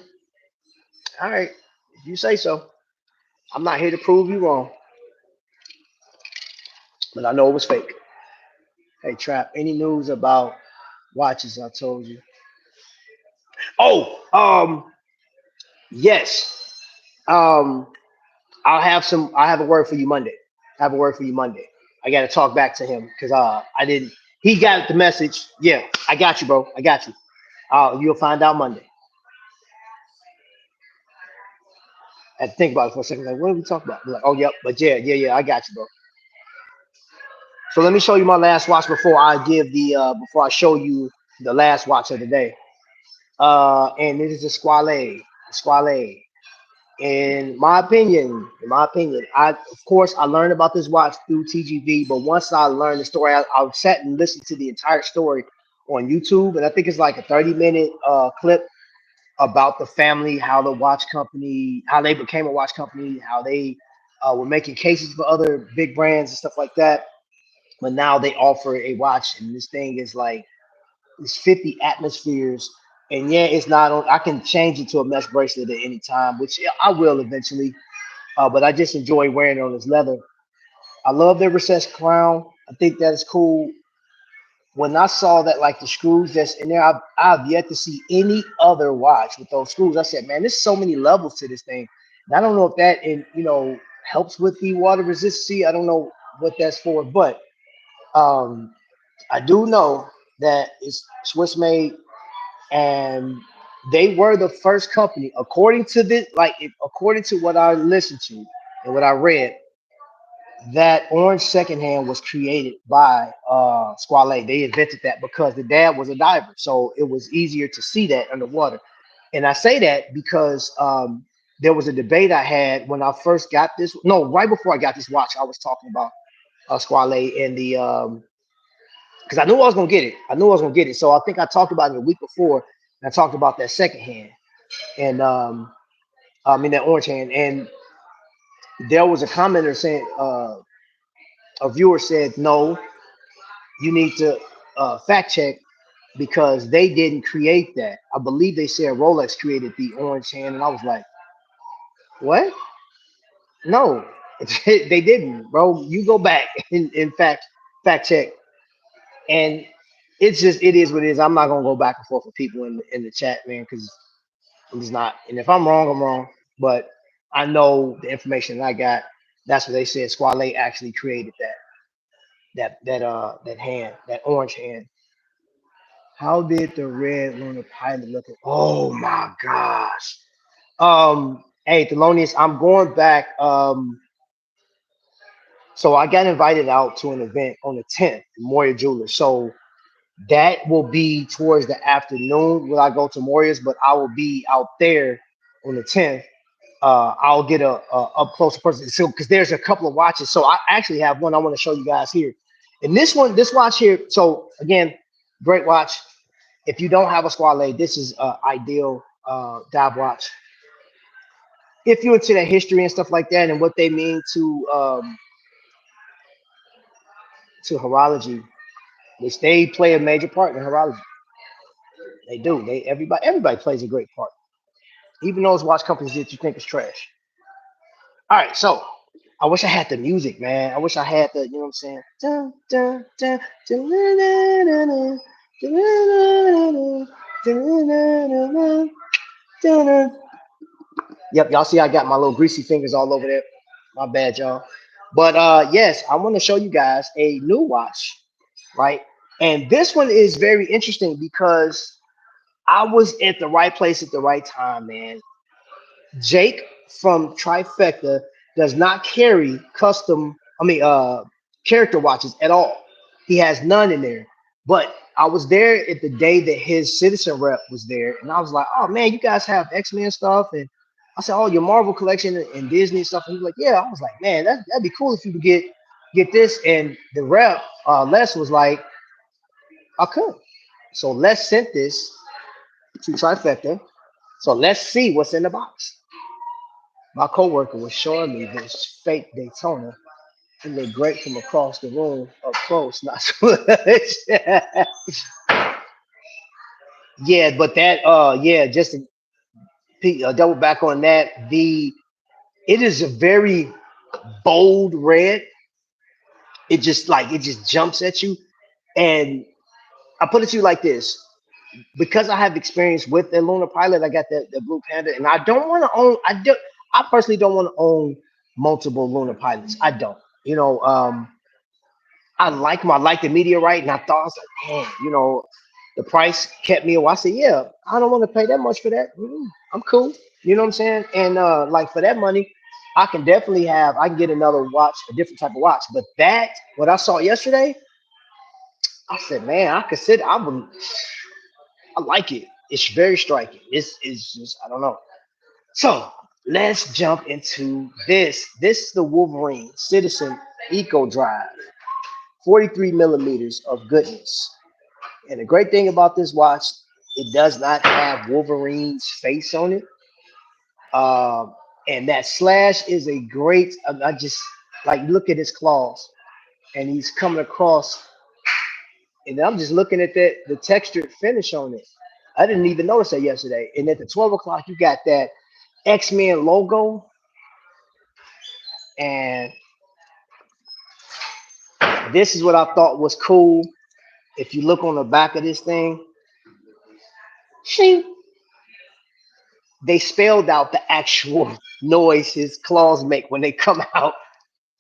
right, if you say so. I'm not here to prove you wrong, but I know it was fake. Hey, Trap, any news about watches? I told you. Oh, yes. Um, I have a word for you Monday. I have a word for you Monday. I got to talk back to him because I didn't. He got the message. Yeah, I got you, bro. I got you. You'll find out Monday. I had to think about it for a second. Like, what are we talking about? I'm like, oh, yep. But yeah. I got you, bro. So let me show you my last watch before I give the before I show you the last watch of the day. And it is a Squale. Squale. In my opinion, I of course I learned about this watch through TGV, but once I learned the story, I sat and listened to the entire story on YouTube, and I think it's like a 30-minute clip about the family, how the watch company, how they became a watch company, how they were making cases for other big brands and stuff like that. But now they offer a watch, and this thing is like it's 50 atmospheres. And yeah, it's not on. I can change it to a mesh bracelet at any time, which I will eventually. But I just enjoy wearing it on this leather. I love the recessed crown. I think that is cool. When I saw that, like the screws that's in there, I've yet to see any other watch with those screws. I said, man, there's so many levels to this thing. And I don't know if that, helps with the water resistance. I don't know what that's for, but um, I do know that it's Swiss made, and they were the first company, according to this, according to what I listened to and what I read, that orange secondhand was created by Squale. They invented that because the dad was a diver, so it was easier to see that underwater. And I say that because there was a debate I had when I first got this. No, right before I got this watch, I was talking about Squale and the because I knew I was gonna get it. I knew I was gonna get it. So I think I talked about it a week before, and I talked about that second hand, and I mean that orange hand. And there was a commenter saying, a viewer said, no, you need to fact check because they didn't create that. I believe they said Rolex created the orange hand, and I was like, what? No, they didn't, bro. You go back and in fact check, and it's just it is what it is. I'm not gonna go back and forth with people in the chat, man, because I'm just not. And if I'm wrong, I'm wrong. But I know the information that I got. That's what they said. Squale actually created that hand, that orange hand. How did the red lunar pilot look at? Oh my gosh. Hey, Thelonious, I'm going back. So I got invited out to an event on the 10th, Moria Jewelers. So that will be towards the afternoon when I go to Moria's, but I will be out there on the 10th. I'll get a up close person. So because there's a couple of watches. So I actually have one I want to show you guys here. And this watch here. So again, great watch. If you don't have a Squale, this is ideal dive watch. If you're into the history and stuff like that and what they mean to horology, which they play a major part in horology. They do. Everybody plays a great part. Even those watch companies that you think is trash. All right, so I wish I had the music, man. I wish I had the, you know what I'm saying? Dun, dun, dun, dun, dun, dun, dun, dun, dun, dun, dun, dun, dun. Yep, y'all see I got my little greasy fingers all over there. My bad, y'all. But yes, I want to show you guys a new watch, right? And this one is very interesting because I was at the right place at the right time, man. Jake from Trifecta does not carry character watches at all. He has none in there. But I was there at the day that his citizen rep was there, and I was like, "Oh man, you guys have X-Men stuff?" And I said, "Oh, your Marvel collection and Disney stuff." And he was like, "Yeah." I was like, "Man, that'd be cool if you could get this." And the rep, Les, was like, "I could." So Les sent this to Trifecta. So let's see what's in the box. My coworker was showing me this fake Daytona. It looked great from across the room up close, not so much. Yeah, but that yeah, just to double back on that, the it is a very bold red. It just jumps at you. And I put it to you like this. Because I have experience with the Lunar Pilot, I got the Blue Panda, and I don't want to own. I personally don't want to own multiple Lunar Pilots. I don't. You know, I like them. I like the meteorite, and I thought I was like, man, the price kept me away. I said, yeah, I don't want to pay that much for that. I'm cool. You know what I'm saying? And like for that money, I can get another watch, a different type of watch. But that, what I saw yesterday, I said, man, I like it. It's very striking. It's just, I don't know. So let's jump into this. This is the Wolverine Citizen Eco Drive, 43 millimeters of goodness. And the great thing about this watch, it does not have Wolverine's face on it. And that slash is a great, I just like look at his claws and he's coming across. And I'm just looking at the textured finish on it. I didn't even notice that yesterday. And at the 12 o'clock, you got that X-Men logo. And this is what I thought was cool. If you look on the back of this thing, shing, they spelled out the actual noise his claws make when they come out.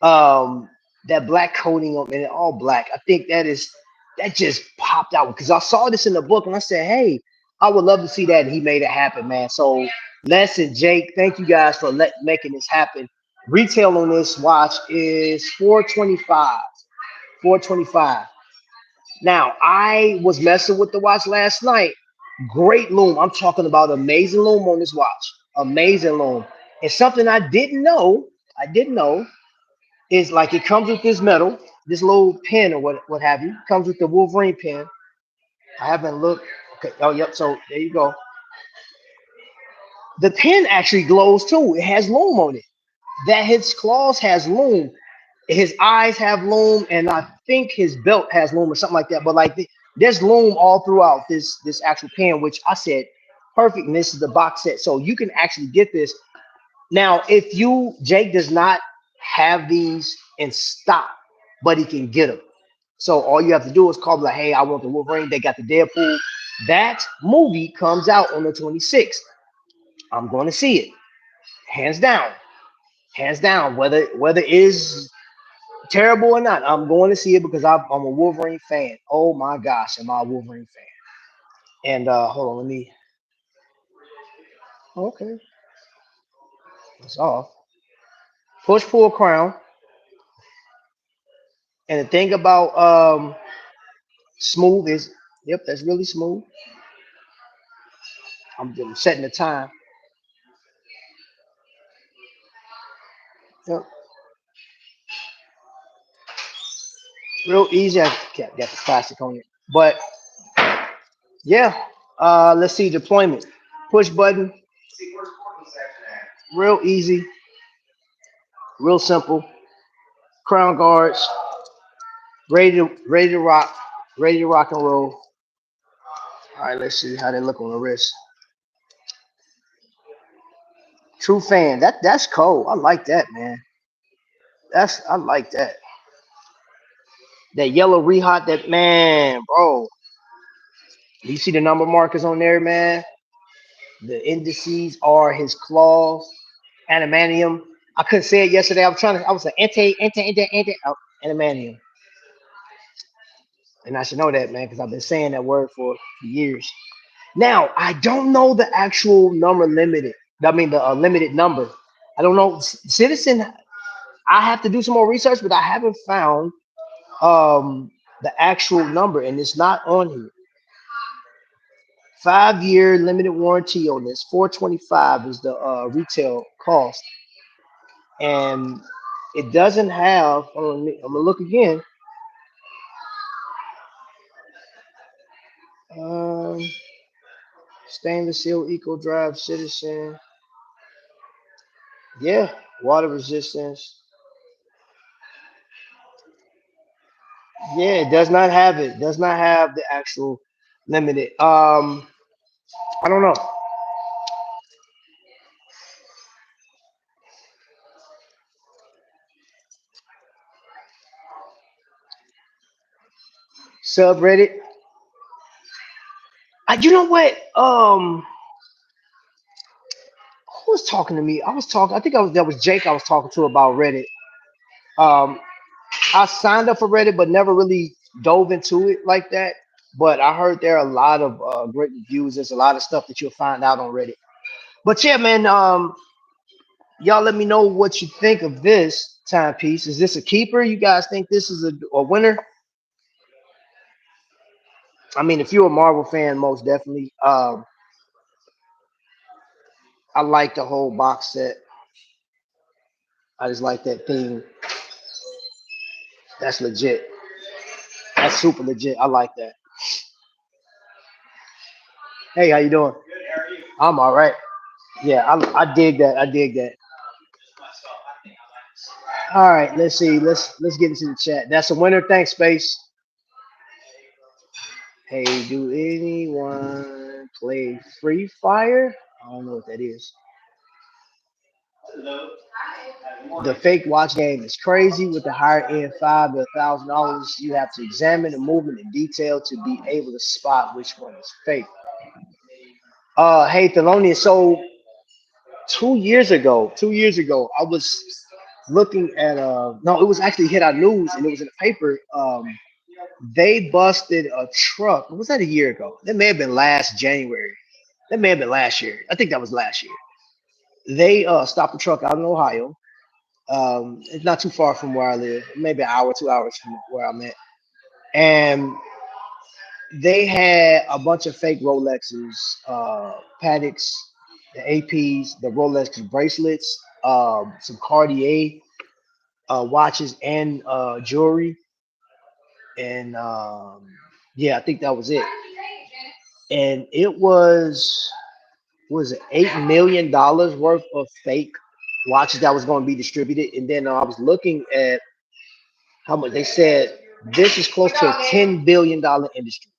Um, that black coating on and all black. I think that just popped out because I saw this in the book and I said, hey, I would love to see that. And he made it happen, man. So Les and Jake, thank you guys for making this happen. Retail on this watch is 425. 425. Now, I was messing with the watch last night. Great loom. I'm talking about amazing loom on this watch. Amazing loom. And something I didn't know is like it comes with this metal, this little pin or what have you. Comes with the Wolverine pin. I haven't looked. Okay. Oh, yep. So there you go. The pin actually glows too. It has loom on it. That his claws has loom. His eyes have loom, and I think his belt has loom or something like that. But like there's loom all throughout this actual pen, which I said perfect. And this is the box set, so you can actually get this now. If Jake does not have these in stock, but he can get them. So all you have to do is call like, hey, I want the Wolverine. They got the Deadpool. That movie comes out on the 26th. I'm going to see it, hands down, hands down. Whether it is terrible or not, I'm going to see it because I'm a Wolverine fan. Oh my gosh, am I a Wolverine fan? And hold on, let me. Okay, it's off. Push pull crown. And the thing about smooth is, yep, that's really smooth. I'm setting the time. Yep, real easy. I got the plastic on it, but yeah. Let's see deployment. Push button. Real easy. Real simple. Crown guards. Ready to rock. Ready to rock and roll. All right, let's see how they look on the wrist. True fan. That's cold. I like that, man. I like that. That yellow rehot. That man, bro. You see the number markers on there, man. The indices are his claws. Animanium. I couldn't say it yesterday. I was like ante, animanium, and I should know that, man, because I've been saying that word for years. Now I don't know the actual number limited. I mean the limited number. I don't know. Citizen. I have to do some more research, but I haven't found the actual number, and it's not on here. 5 year limited warranty on this. 425 is the retail cost, and it doesn't have. Hold on, I'm gonna look again. Um, Stainless steel Eco Drive Citizen. Yeah, water resistance. Yeah, it does not have it. Does not have the actual limited. I don't know. Subreddit. You know what? Who was talking to me? I was talking. I think I was that was Jake. I was talking to about Reddit. Um, I signed up for Reddit, but never really dove into it like that. But I heard there are a lot of great reviews. There's a lot of stuff that you'll find out on Reddit. But yeah, man. Y'all let me know what you think of this timepiece. Is this a keeper? You guys think this is a winner? I mean, if you're a Marvel fan, most definitely. I like the whole box set. I just like that theme. That's legit. That's super legit. I like that. Hey, how you doing? I'm all right. Yeah, I dig that. I dig that. All right, let's see. Let's get into the chat. That's a winner. Thanks, Space. Hey, do anyone play Free Fire? I don't know what that is. The fake watch game is crazy. With the higher end $5 to $1,000, you have to examine the movement in detail to be able to spot which one is fake. Hey, Thelonious. So 2 years ago, I was looking at no, it was actually hit our news and it was in the paper. They busted a truck. Was that a year ago? That may have been last January. That may have been last year. I think that was last year. They stopped a truck out in Ohio. It's not too far from where I live, maybe an hour, 2 hours from where I'm at. And they had a bunch of fake Rolexes, Patek's, the APs, the Rolex bracelets, some Cartier watches and jewelry, and yeah, I think that was it. And it was it $8 million worth of fake watches that was going to be distributed. And then I was looking at how much they said this is close to a $10 billion industry.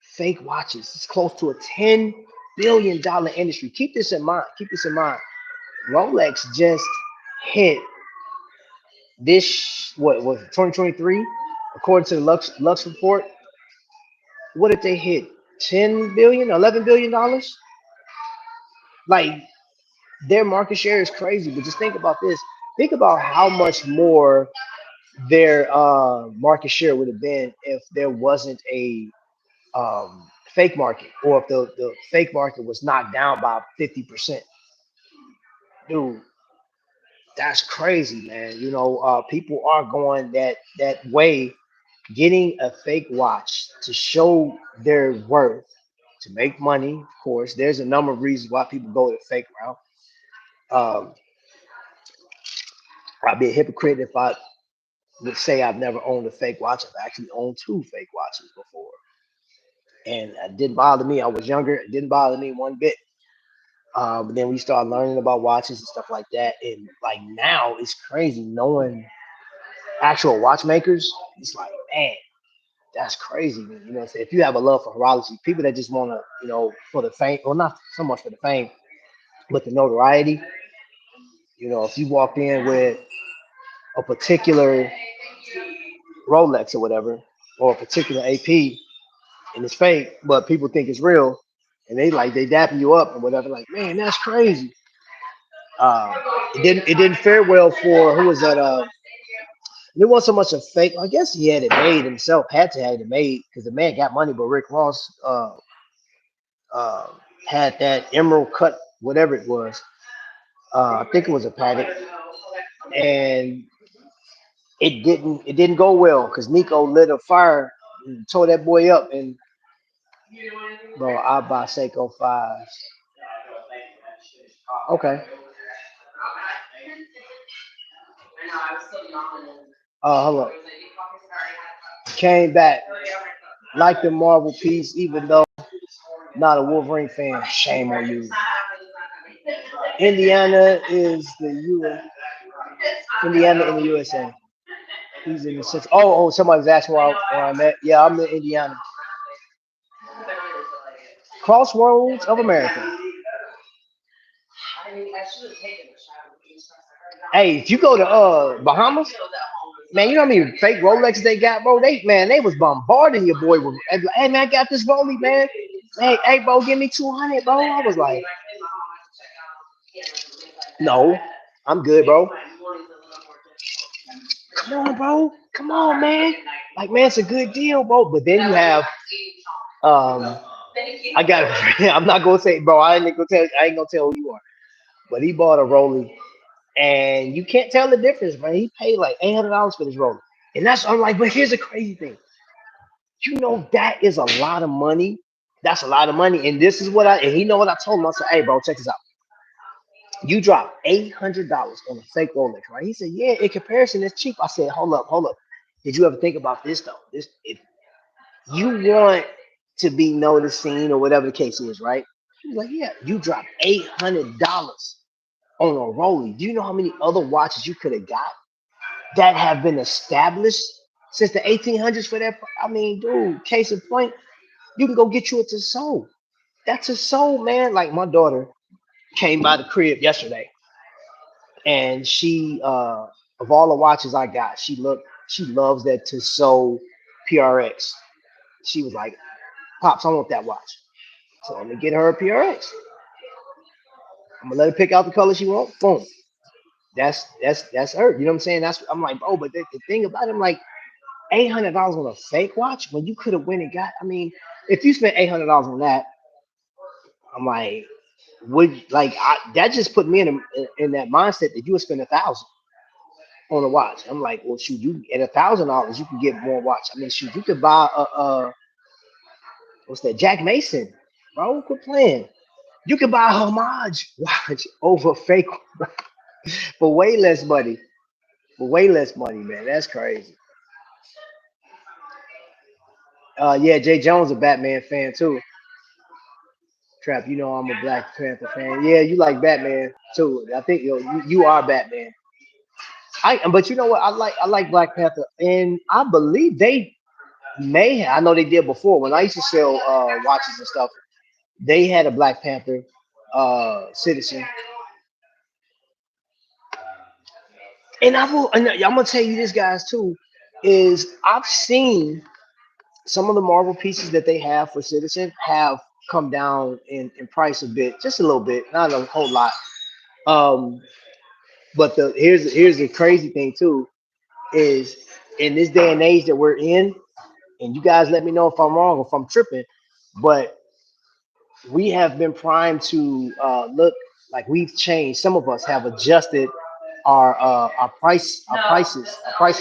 Fake watches. It's close to a $10 billion industry. Keep this in mind. Keep this in mind. Rolex just hit this what was it, 2023, according to the Lux report. What did they hit? 10 billion, 11 billion dollars. Like their market share is crazy. But just think about this. Think about how much more their market share would have been if there wasn't a fake market, or if the fake market was knocked down by 50%. Dude, that's crazy, man. People are going that way, getting a fake watch to show their worth, to make money. Of course, there's a number of reasons why people go the fake route. Um, I'd be a hypocrite if I would say I've never owned a fake watch. I've actually owned two fake watches before, and it didn't bother me. I was younger; it didn't bother me one bit. But then we started learning about watches and stuff like that, and like now it's crazy knowing actual watchmakers. It's like, man, that's crazy. So if you have a love for horology, people that just want to, for the fame, well, not so much for the fame, but the notoriety. If you walked in with a particular Rolex or whatever, or a particular AP, and it's fake, but people think it's real, and they dapping you up and whatever. Like, man, that's crazy. Uh, it didn't fare well for who was that? It wasn't so much a fake. I guess he had it made himself. Had to have it made because the man got money. But Rick Ross uh, had that emerald cut, whatever it was. I think it was a Patek, and it didn't go well because Nico lit a fire and tore that boy up. And bro, I buy Seiko fives. Okay. Hello. Came back like the Marvel piece, even though not a Wolverine fan. Shame on you. Indiana is the U. Indiana in the USA. He's in the six. Oh, somebody was asking where I'm at. Yeah, I'm in Indiana. Crossroads of America. Hey, if you go to Bahamas, man, you know how many fake Rolexes they got, bro? They was bombarding your boy with, hey man, I got this Rolex, man. Hey, bro, give me 200, bro. I was like, no, I'm good, bro. Come on, bro. Come on, man. Like, man, it's a good deal, bro. But then you have, um, I got a friend. I'm not gonna say, bro. I ain't gonna tell who you are. But he bought a Rolex, and you can't tell the difference, man. He paid like $800 for this Rolex, and I'm like, but here's the crazy thing. You know that is a lot of money. That's a lot of money, and this is what and he know what I told him. I said, hey, bro, check this out. You dropped $800 on a fake Rolex, right? He said, yeah. In comparison, it's cheap. I said, hold up. Did you ever think about this though? This if you want to be noticed, seen, or whatever the case is, right? He was like, yeah. You dropped $800 on a Rolex. Do you know how many other watches you could have got that have been established since the 1800s for that? I mean, dude, case in point, you can go get you a Tissot. That's a soul, man. Like my daughter came by the crib yesterday, and she of all the watches I got, she loves that Tissot PRX. She was like, Pops, I want that watch. So I'm gonna get her a PRX. I'm gonna let her pick out the color she wants. Boom. That's her. You know what I'm saying? I'm like, oh, but the thing about it, I'm like, $800 on a fake watch when you could have went and got. I mean, if you spent $800 on that, I'm like, that just put me in that mindset that you would spend 1,000 on a watch. I'm like, well, shoot, you at $1,000 you can get more watch. I mean, shoot, you could buy a what's that, Jack Mason, bro? Quit playing. You could buy a homage watch over fake for way less money. For way less money, man. That's crazy. Yeah, Jay Jones a Batman fan too. Trap, you know I'm a Black Panther fan. Yeah, you like Batman too. I think you are Batman. But you know what? I like Black Panther, and I believe they may have. I know they did before when I used to sell watches and stuff. They had a Black Panther citizen, and I'm gonna tell you this, guys, too. Is I've seen some of the Marvel pieces that they have for Citizen have come down in price a bit, just a little bit, not a whole lot. Um, but here's the crazy thing too is in this day and age that we're in, and you guys let me know if I'm wrong or if I'm tripping, but we have been primed to look like we've changed. Some of us have adjusted our price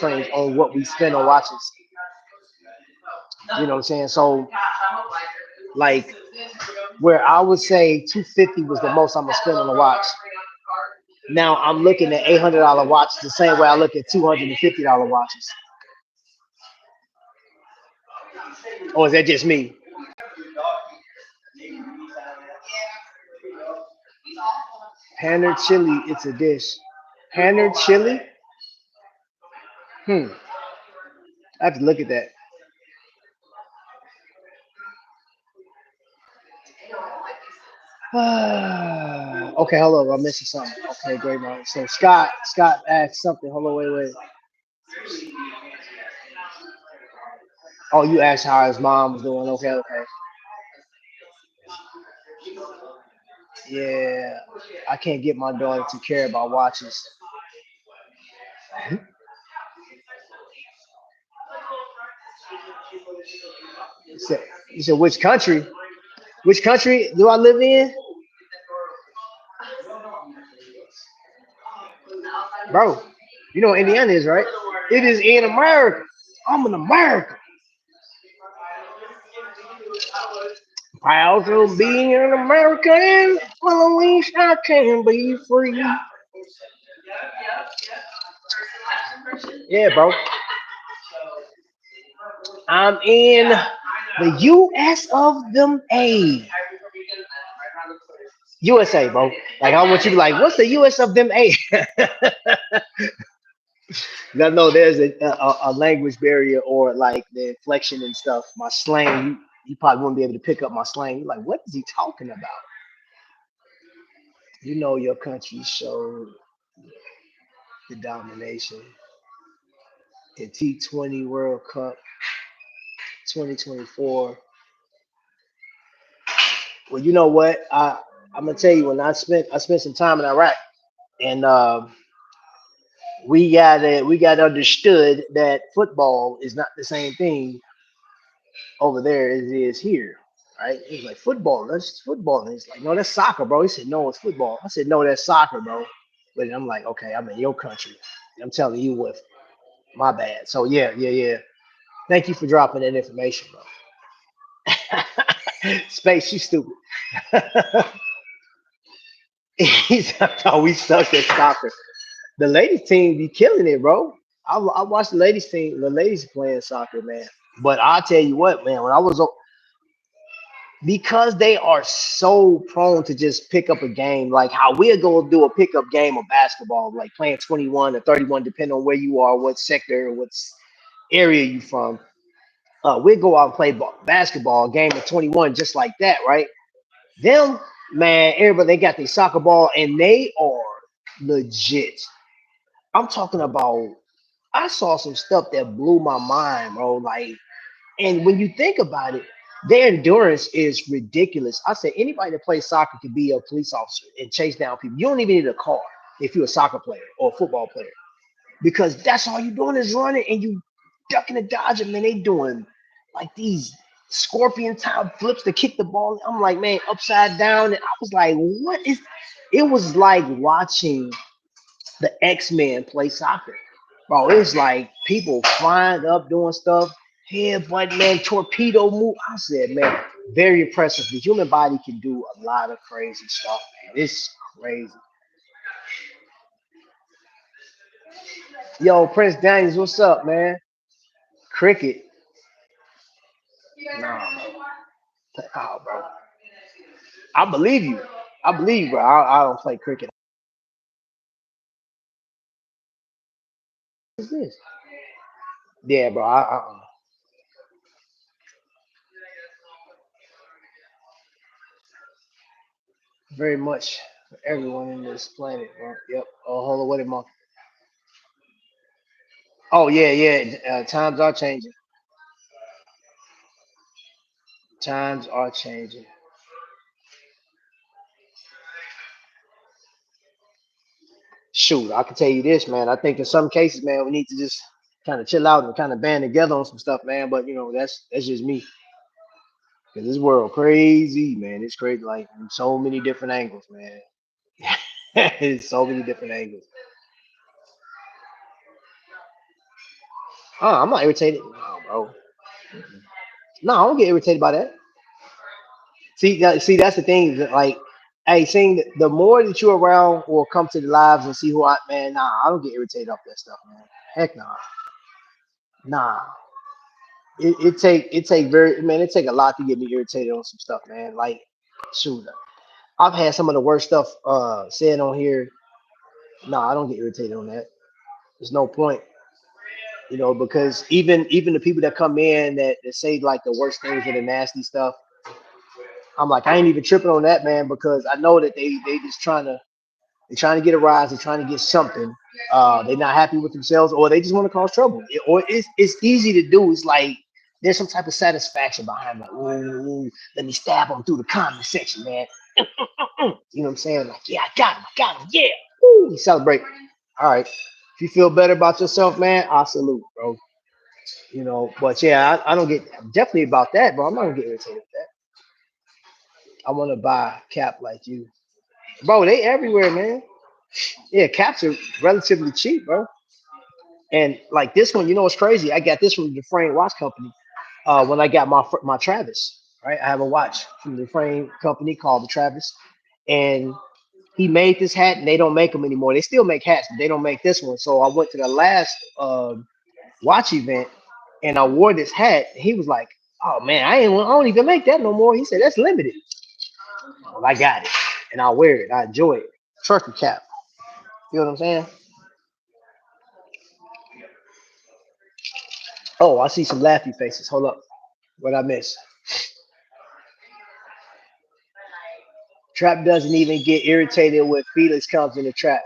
range on what we spend on watches. You know what I'm saying? So like where I would say 250 was the most I'm gonna spend on a watch. Now I'm looking at $800 watches the same way I look at $250 watches. Or is that just me? Panner chili, it's a dish. Panner chili? Hmm. I have to look at that. Okay, hold on. I'm missing something. Okay, great, man. So Scott asked something. Hold on, wait. Oh, you asked how his mom was doing. Okay. Yeah, I can't get my daughter to care about watches. You said which country? Which country do I live in, bro? You know what Indiana is, right? It is in America. I'm an American. Proud to be an American. Well, at least I can be free. Yeah, bro. I'm in the U.S. of them A. USA, bro. Like I want you to be like, what's the US of them eight? No, there's a language barrier or like the inflection and stuff. My slang, you probably wouldn't be able to pick up my slang. You're like, what is he talking about? You know your country showed the domination in T20 World Cup 2024. Well, you know what? I'm gonna tell you when I spent some time in Iraq and we got understood that football is not the same thing over there as it is here. Right? He's like football, that's football. And he's like, no, that's soccer, bro. He said, no, it's football. I said, no, that's soccer, bro. But I'm like, okay, I'm in your country. I'm telling you what, my bad. So yeah, yeah, yeah. Thank you for dropping that information, bro. Space, you stupid. He's oh, we suck at soccer. The ladies team be killing it, bro. I watched the ladies team, the ladies playing soccer, man. But I'll tell you what, man, when I was because they are so prone to just pick up a game, like how we'll go do a pickup game of basketball, like playing 21 or 31, depending on where you are, what sector, what area you from. We'll go out and play basketball, a game of 21, just like that, right? Them, man, everybody, they got their soccer ball and they are legit. I'm talking about, I saw some stuff that blew my mind, bro. Like, and when you think about it, their endurance is ridiculous. I said anybody that plays soccer could be a police officer and chase down people. You don't even need a car if you're a soccer player or a football player because that's all you're doing is running and you ducking and dodging. Man, they doing like these scorpion type flips to kick the ball. I'm like, man, upside down. And I was like, what is? It was like watching the X-Men play soccer. Bro, it's like people flying up doing stuff, headbutt, man, torpedo move. I said, man, very impressive. The human body can do a lot of crazy stuff, man. It's crazy. Yo, Prince Daniels, what's up, man? Cricket. Nah, bro. Oh, bro. I believe you. I believe you, bro. I don't play cricket. What's this? Yeah, bro. Very much for everyone in this planet, bro. Yep. Oh, hold on. What am I? Oh, yeah, yeah. Times are changing. Times are changing. Shoot, I can tell you this, man. I think in some cases, man, we need to just kind of chill out and kind of band together on some stuff, man. But that's just me. Cause this world crazy, man. It's crazy, like in so many different angles, man. It's so many different angles. I'm not irritated. No, bro. No, I don't get irritated by that. See, that's the thing. That, like, hey, seeing the more that you're around or come to the lives and see who I, man, nah, I don't get irritated off that stuff, man. Heck nah, nah. It take very man, it take a lot to get me irritated on some stuff, man. Like, shoot, I've had some of the worst stuff said on here. Nah, I don't get irritated on that. There's no point, because even the people that come in that say like the worst things and the nasty stuff, I'm like, I ain't even tripping on that, man, because I know that they just trying to get a rise, they're trying to get something. They're not happy with themselves, or they just want to cause trouble. Or it's easy to do. It's like there's some type of satisfaction behind like, ooh, let me stab them through the comment section, man. You know what I'm saying? Like, yeah, I got him, yeah. Woo, you celebrate. All right. If you feel better about yourself, man, I salute, bro. But yeah, I don't get definitely about that, bro. I'm not gonna get irritated with that. I want to buy a cap like you, bro. They everywhere, man. Yeah, caps are relatively cheap, bro. And like this one, what's crazy? I got this from the Frame Watch Company. When I got my Travis, right? I have a watch from the Frame Company called the Travis, and he made this hat, and they don't make them anymore. They still make hats, but they don't make this one. So I went to the last watch event, and I wore this hat. He was like, "Oh man, I don't even make that no more." He said, "That's limited." Well, I got it. and I wear it. I enjoy it. Trucker cap. You know what I'm saying? Oh, I see some laughy faces. Hold up. What I miss? Trap doesn't even get irritated when Felix comes in the trap.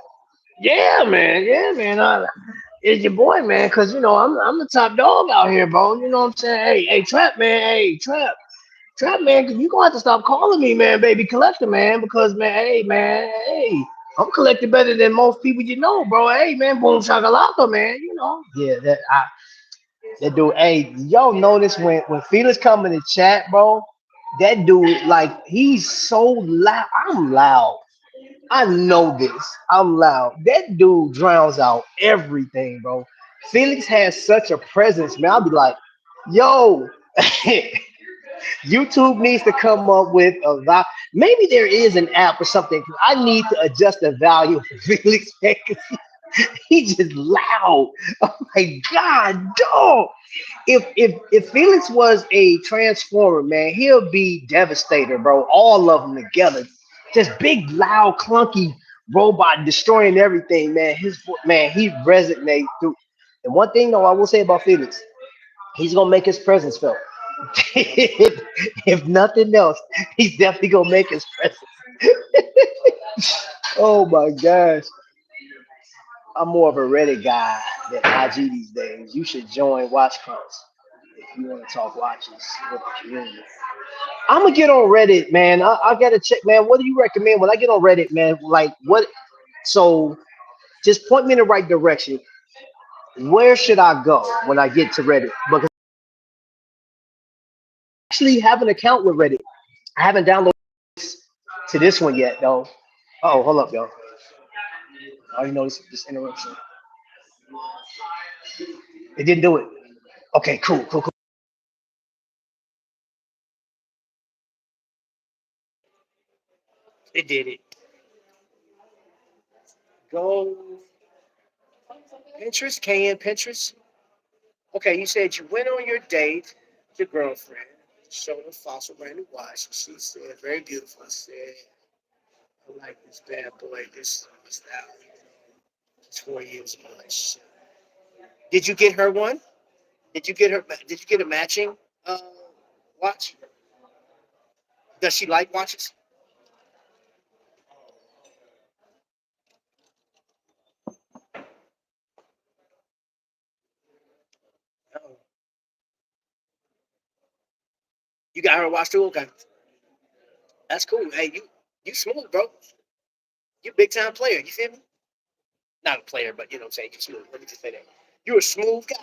Yeah, man. Yeah, man. It's your boy, man. Cause I'm the top dog out here, bro. You know what I'm saying? Hey, Trap, man. Hey, Trap, man. You gonna have to stop calling me, man, baby collector, man. Because, man, hey, man, hey, I'm collecting better than most people you know, bro. Hey, man, boom shakalaka, man. Yeah, that dude. Hey, y'all notice when Felix come in the chat, bro? That dude, like, he's so loud. I'm loud. I know this. I'm loud. That dude drowns out everything, bro. Felix has such a presence, man. I'll be like, yo, YouTube needs to come up with a maybe there is an app or something. I need to adjust the value for Felix because he's just loud. Oh my god, dog. If Felix was a transformer, man, he'll be Devastator, bro. All of them together, just big, loud, clunky robot destroying everything, man. Man, he resonates through. And one thing though, I will say about Felix, he's gonna make his presence felt. If nothing else, he's definitely gonna make his presence. Oh my gosh. I'm more of a Reddit guy than IG these days. You should join Watch Clubs if you want to talk watches with the community. I'm gonna get on Reddit, man. I gotta check, man. What do you recommend when I get on Reddit, man? Like what? So just point me in the right direction. Where should I go when I get to Reddit? Because I actually have an account with Reddit. I haven't downloaded to this one yet, though. Oh, hold up, y'all. I already know this interruption. It didn't do it. Okay, cool, cool, cool. It did it. Go Pinterest, KN Pinterest. Okay, you said you went on your date with your girlfriend, showed her fossil brand new watch. She said, very beautiful. Said, I like this bad boy, this style. It's 4 years much. Did you get her one? Did you get her? Did you get a matching watch? Does she like watches? Oh, you got her a watch too? Okay, that's cool. Hey, you smooth, bro. You big time player. You feel me? Not a player, but you know what I'm saying. You smooth. Let me just say that. You're a smooth guy.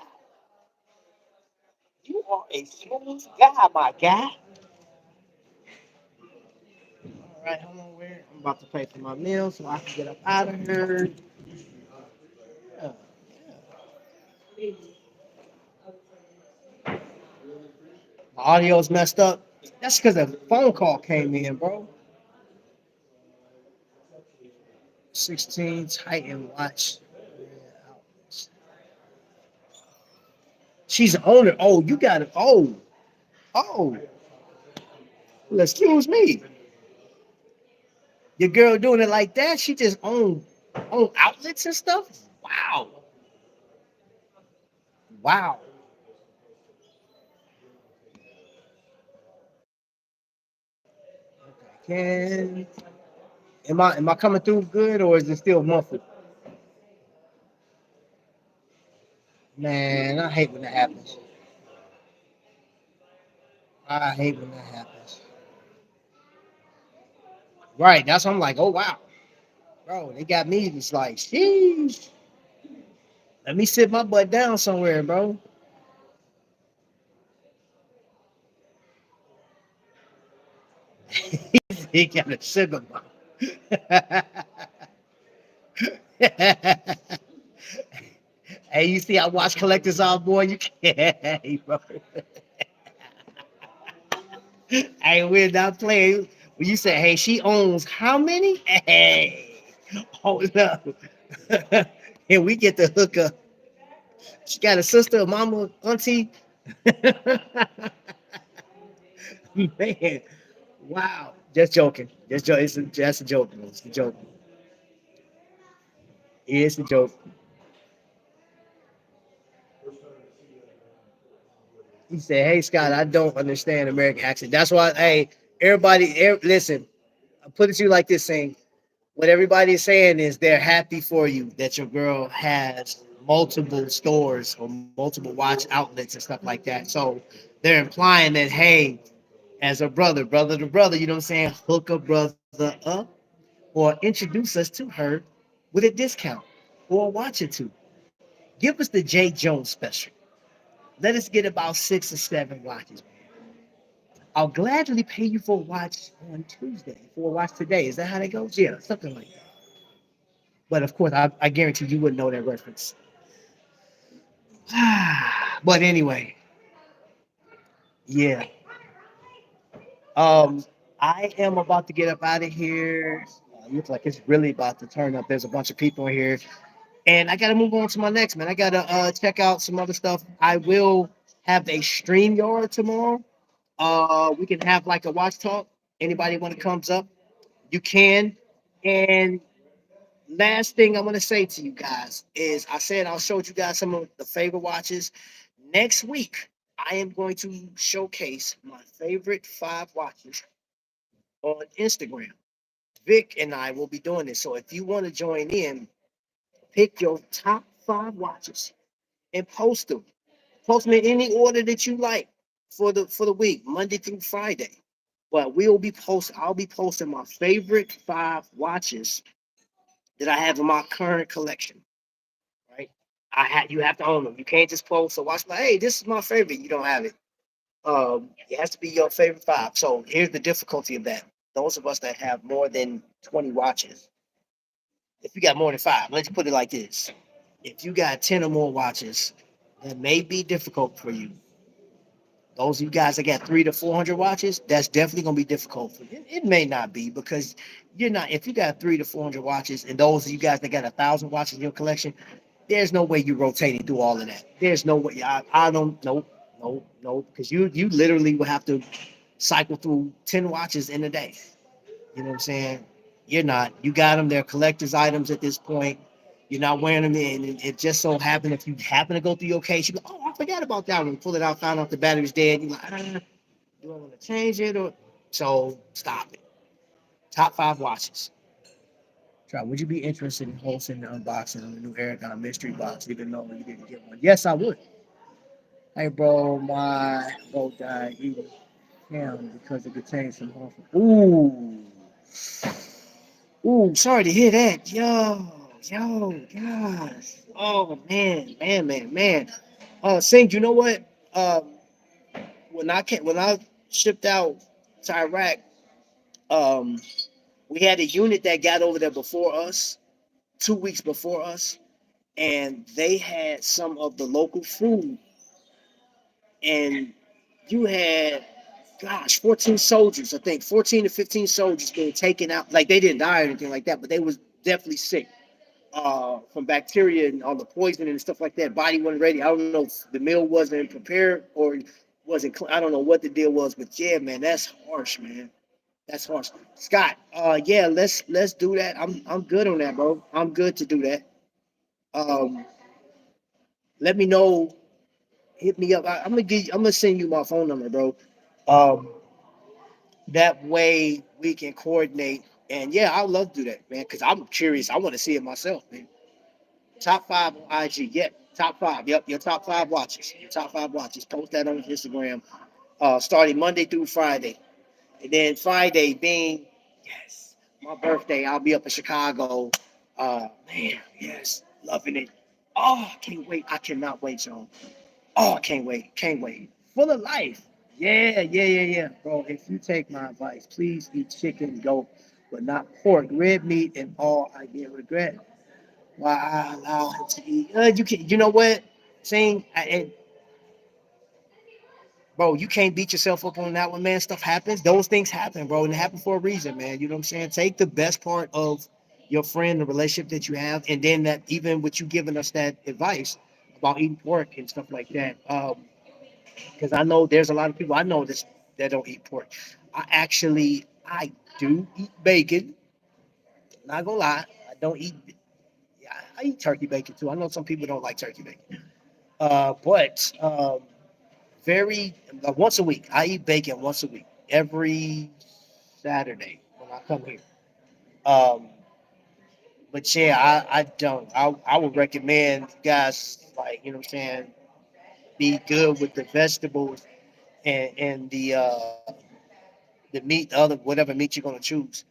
You are a smooth guy, my guy. All right, hold on. Where I'm about to pay for my meal so I can get up out of here. Yeah, yeah. My audio's messed up. That's because a phone call came in, bro. 16 Titan watch. She's the owner. Oh, you got it. Oh. Well, excuse me. Your girl doing it like that? She just own outlets and stuff. Wow, wow. Okay. Am I coming through good or is it still muffled? Man, I hate when that happens. I hate when that happens. Right. That's why I'm like, oh wow, bro. They got me. It's like, sheesh. Let me sit my butt down somewhere, bro. He got a sugar mom. Hey, you see, I watch collectors all boy. You can't, hey, bro. Hey, we're not playing. When you say, hey, she owns how many? Hey, hold up. And we get the hookup. She got a sister, a mama, auntie. Man, wow. Just joking. That's a joke. Man. It's a joke. It's a joke. He said, "Hey Scott, I don't understand American accent. That's why. Hey, listen. I put it to you like this, saying what everybody is saying is they're happy for you that your girl has multiple stores or multiple watch outlets and stuff like that. So they're implying that, hey, as a brother, brother to brother, you know what I'm saying, hook a brother up or introduce us to her with a discount or a watch or two. Give us the J. Jones special. Let us get about 6 or 7 watches. I'll gladly pay you for a watch on Tuesday, for a watch today. Is that how that goes? Yeah, something like that. But of course, I guarantee you wouldn't know that reference. But anyway, yeah. Um, I am about to get up out of here. Looks like it's really about to turn up. There's a bunch of people in here, and I got to move on to my next man. I got to check out some other stuff. I will have a stream yard tomorrow. We can have like a watch talk. Anybody want to comes up, you can. And last thing I want to say to you guys is I said I'll show you guys some of the favorite watches. Next week, I am going to showcase my favorite 5 watches on Instagram. Vic and I will be doing this. So if you want to join in, pick your top 5 watches and post them. Post them in any order that you like for the week, Monday through Friday. But I'll be posting my favorite 5 watches that I have in my current collection. Right? You have to own them. You can't just post a watch like, hey, this is my favorite. You don't have it. It has to be your favorite 5. So here's the difficulty of that. Those of us that have more than 20 watches, if you got more than 5, let's put it like this. If you got 10 or more watches, that may be difficult for you. Those of you guys that got 300 to 400 watches, that's definitely gonna be difficult for you. It may not be because you're not. If you got 300 to 400 watches, and those of you guys that got 1,000 watches in your collection, there's no way you're rotating through all of that. There's no way. I don't. Nope. Nope. Nope. Because you literally will have to cycle through 10 watches in a day. You know what I'm saying? You're not. You got them. They're collector's items at this point. You're not wearing them in. And it just so happened if you happen to go through your case, you go, oh, I forgot about that one. Pull it out, find out the battery's dead. You're like, do I want to change it or so? Stop it. Top 5 watches. Try. Would you be interested in hosting the unboxing of the new Aragon mystery box, even though you didn't get one? Yes, I would. Hey, bro, my boat died eating ham because it contains some harmful. Ooh. Ooh, sorry to hear that. Gosh. Oh man. Sing, you know what? When I shipped out to Iraq, um, we had a unit that got over there before us, 2 weeks before us, and they had some of the local food, and you had, gosh, 14 soldiers, I think, 14 to 15 soldiers being taken out. Like they didn't die or anything like that, but they was definitely sick from bacteria and all the poison and stuff like that. Body wasn't ready. I don't know if the meal wasn't prepared or wasn't. I don't know what the deal was, but yeah, man, that's harsh, man. That's harsh. Scott, yeah, let's do that. I'm good on that, bro. I'm good to do that. Um, let me know. Hit me up. I'm gonna send you my phone number, bro. Um, that way we can coordinate. And yeah, I'd love to do that, man, because I'm curious. I want to see it myself, man. Top 5 on IG. Yep. Top 5. Yep. Your top 5 watches. Your top 5 watches. Post that on Instagram. Starting Monday through Friday. And then Friday being, yes, my birthday. I'll be up in Chicago. Man, yes. Loving it. Oh, I can't wait. I cannot wait, John. Oh, I can't wait. Can't wait. Full of life. Yeah. Bro, if you take my advice, please eat chicken, goat, but not pork, red meat, and all I get regret why I allow him to eat. You can, you know what? Saying, and bro, you can't beat yourself up on that one, man. Stuff happens. Those things happen, bro, and they happen for a reason, man. You know what I'm saying? Take the best part of your friend, the relationship that you have, and then that even with you giving us that advice about eating pork and stuff like that. Because I know there's a lot of people I know this that don't eat pork. I do eat bacon. Not gonna lie, I don't eat. Yeah, I eat turkey bacon too. I know some people don't like turkey bacon, but very once a week. I eat bacon once a week, every Saturday when I come here. Um, but yeah, I don't. I would recommend you guys like you know what I'm saying. Be good with the vegetables and the meat, the other whatever meat you're gonna choose.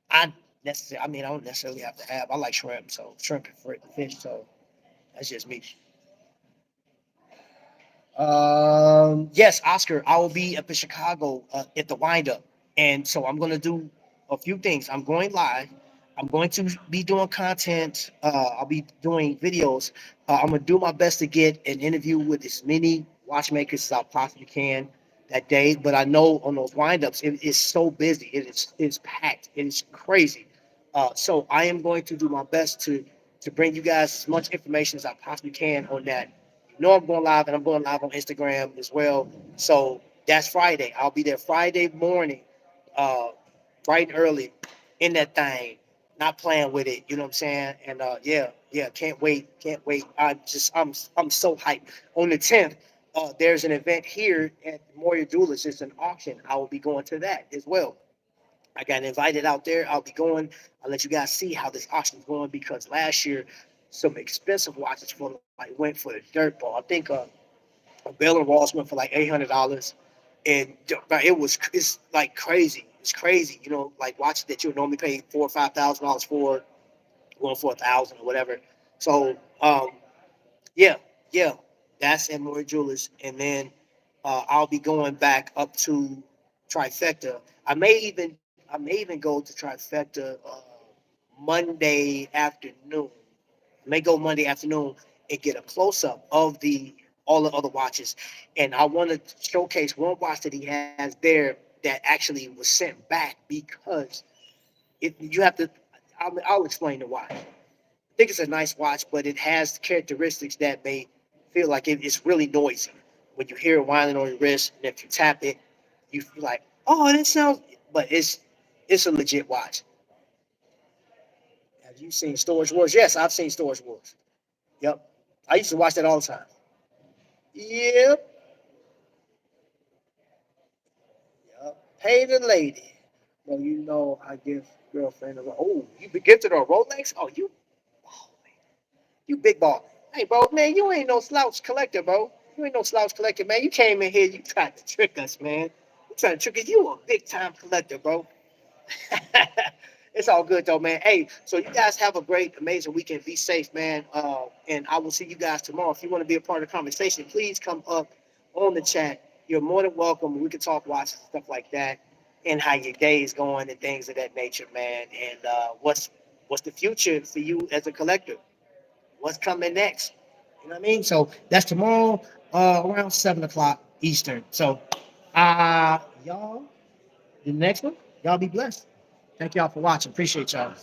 I I mean, I don't necessarily have to have. I like shrimp, so shrimp and fish. So that's just me. Yes, Oscar, I will be up in Chicago at the windup, and so I'm going to do a few things. I'm going live. I'm going to be doing content. I'll be doing videos. I'm going to do my best to get an interview with as many watchmakers as I possibly can that day. But I know on those windups, it is so busy. It's packed. It is crazy. So I am going to do my best to bring you guys as much information as I possibly can on that. You know I'm going live, and I'm going live on Instagram as well. So that's Friday. I'll be there Friday morning, uh, bright and early, in that thing, not playing with it. You know what I'm saying? And yeah, can't wait, can't wait. I'm so hyped. On the 10th, there's an event here at Memorial Jewelers. It's an auction. I will be going to that as well. I got invited out there. I'll be going. I'll let you guys see how this auction is going because last year some expensive watches for like went for the dirt ball. I think a Bell and Ross went for like $800, and it's like crazy. It's crazy, you know, like watches that you would normally pay $4 or $5,000 for, going for 1,000 or whatever. So yeah, yeah, that's at Murray Jewelers, and then I'll be going back up to Trifecta. I may even go to Trifecta Monday afternoon. May go Monday afternoon and get a close up of the all the other watches, and I want to showcase one watch that he has there that actually was sent back because you have to. I'll explain the why. I think it's a nice watch, but it has characteristics that may feel like it's really noisy. When you hear it whining on your wrist, and if you tap it, you feel like, oh, that sounds. But it's a legit watch. Have you seen Storage Wars? Yes, I've seen Storage Wars. Yep, I used to watch that all the time. Yep, yep. Hey, the lady. Well, you know, I give girlfriend a. Oh, you be gifted a Rolex? Oh, you big ball. Hey, bro, man, you ain't no slouch collector, bro. You ain't no slouch collector, man. You came in here, you tried to trick us, man. You trying to trick us. You a big time collector, bro. It's all good though, man. Hey, so you guys have a great, amazing weekend. Be safe, man. And I will see you guys tomorrow. If you want to be a part of the conversation, please come up on the chat. You're more than welcome. We can talk watches and stuff like that, and how your day is going and things of that nature, man. And what's the future for you as a collector? What's coming next? You know what I mean? So that's tomorrow, around 7 o'clock Eastern. So, y'all, the next one, y'all be blessed. Thank y'all for watching. Appreciate y'all.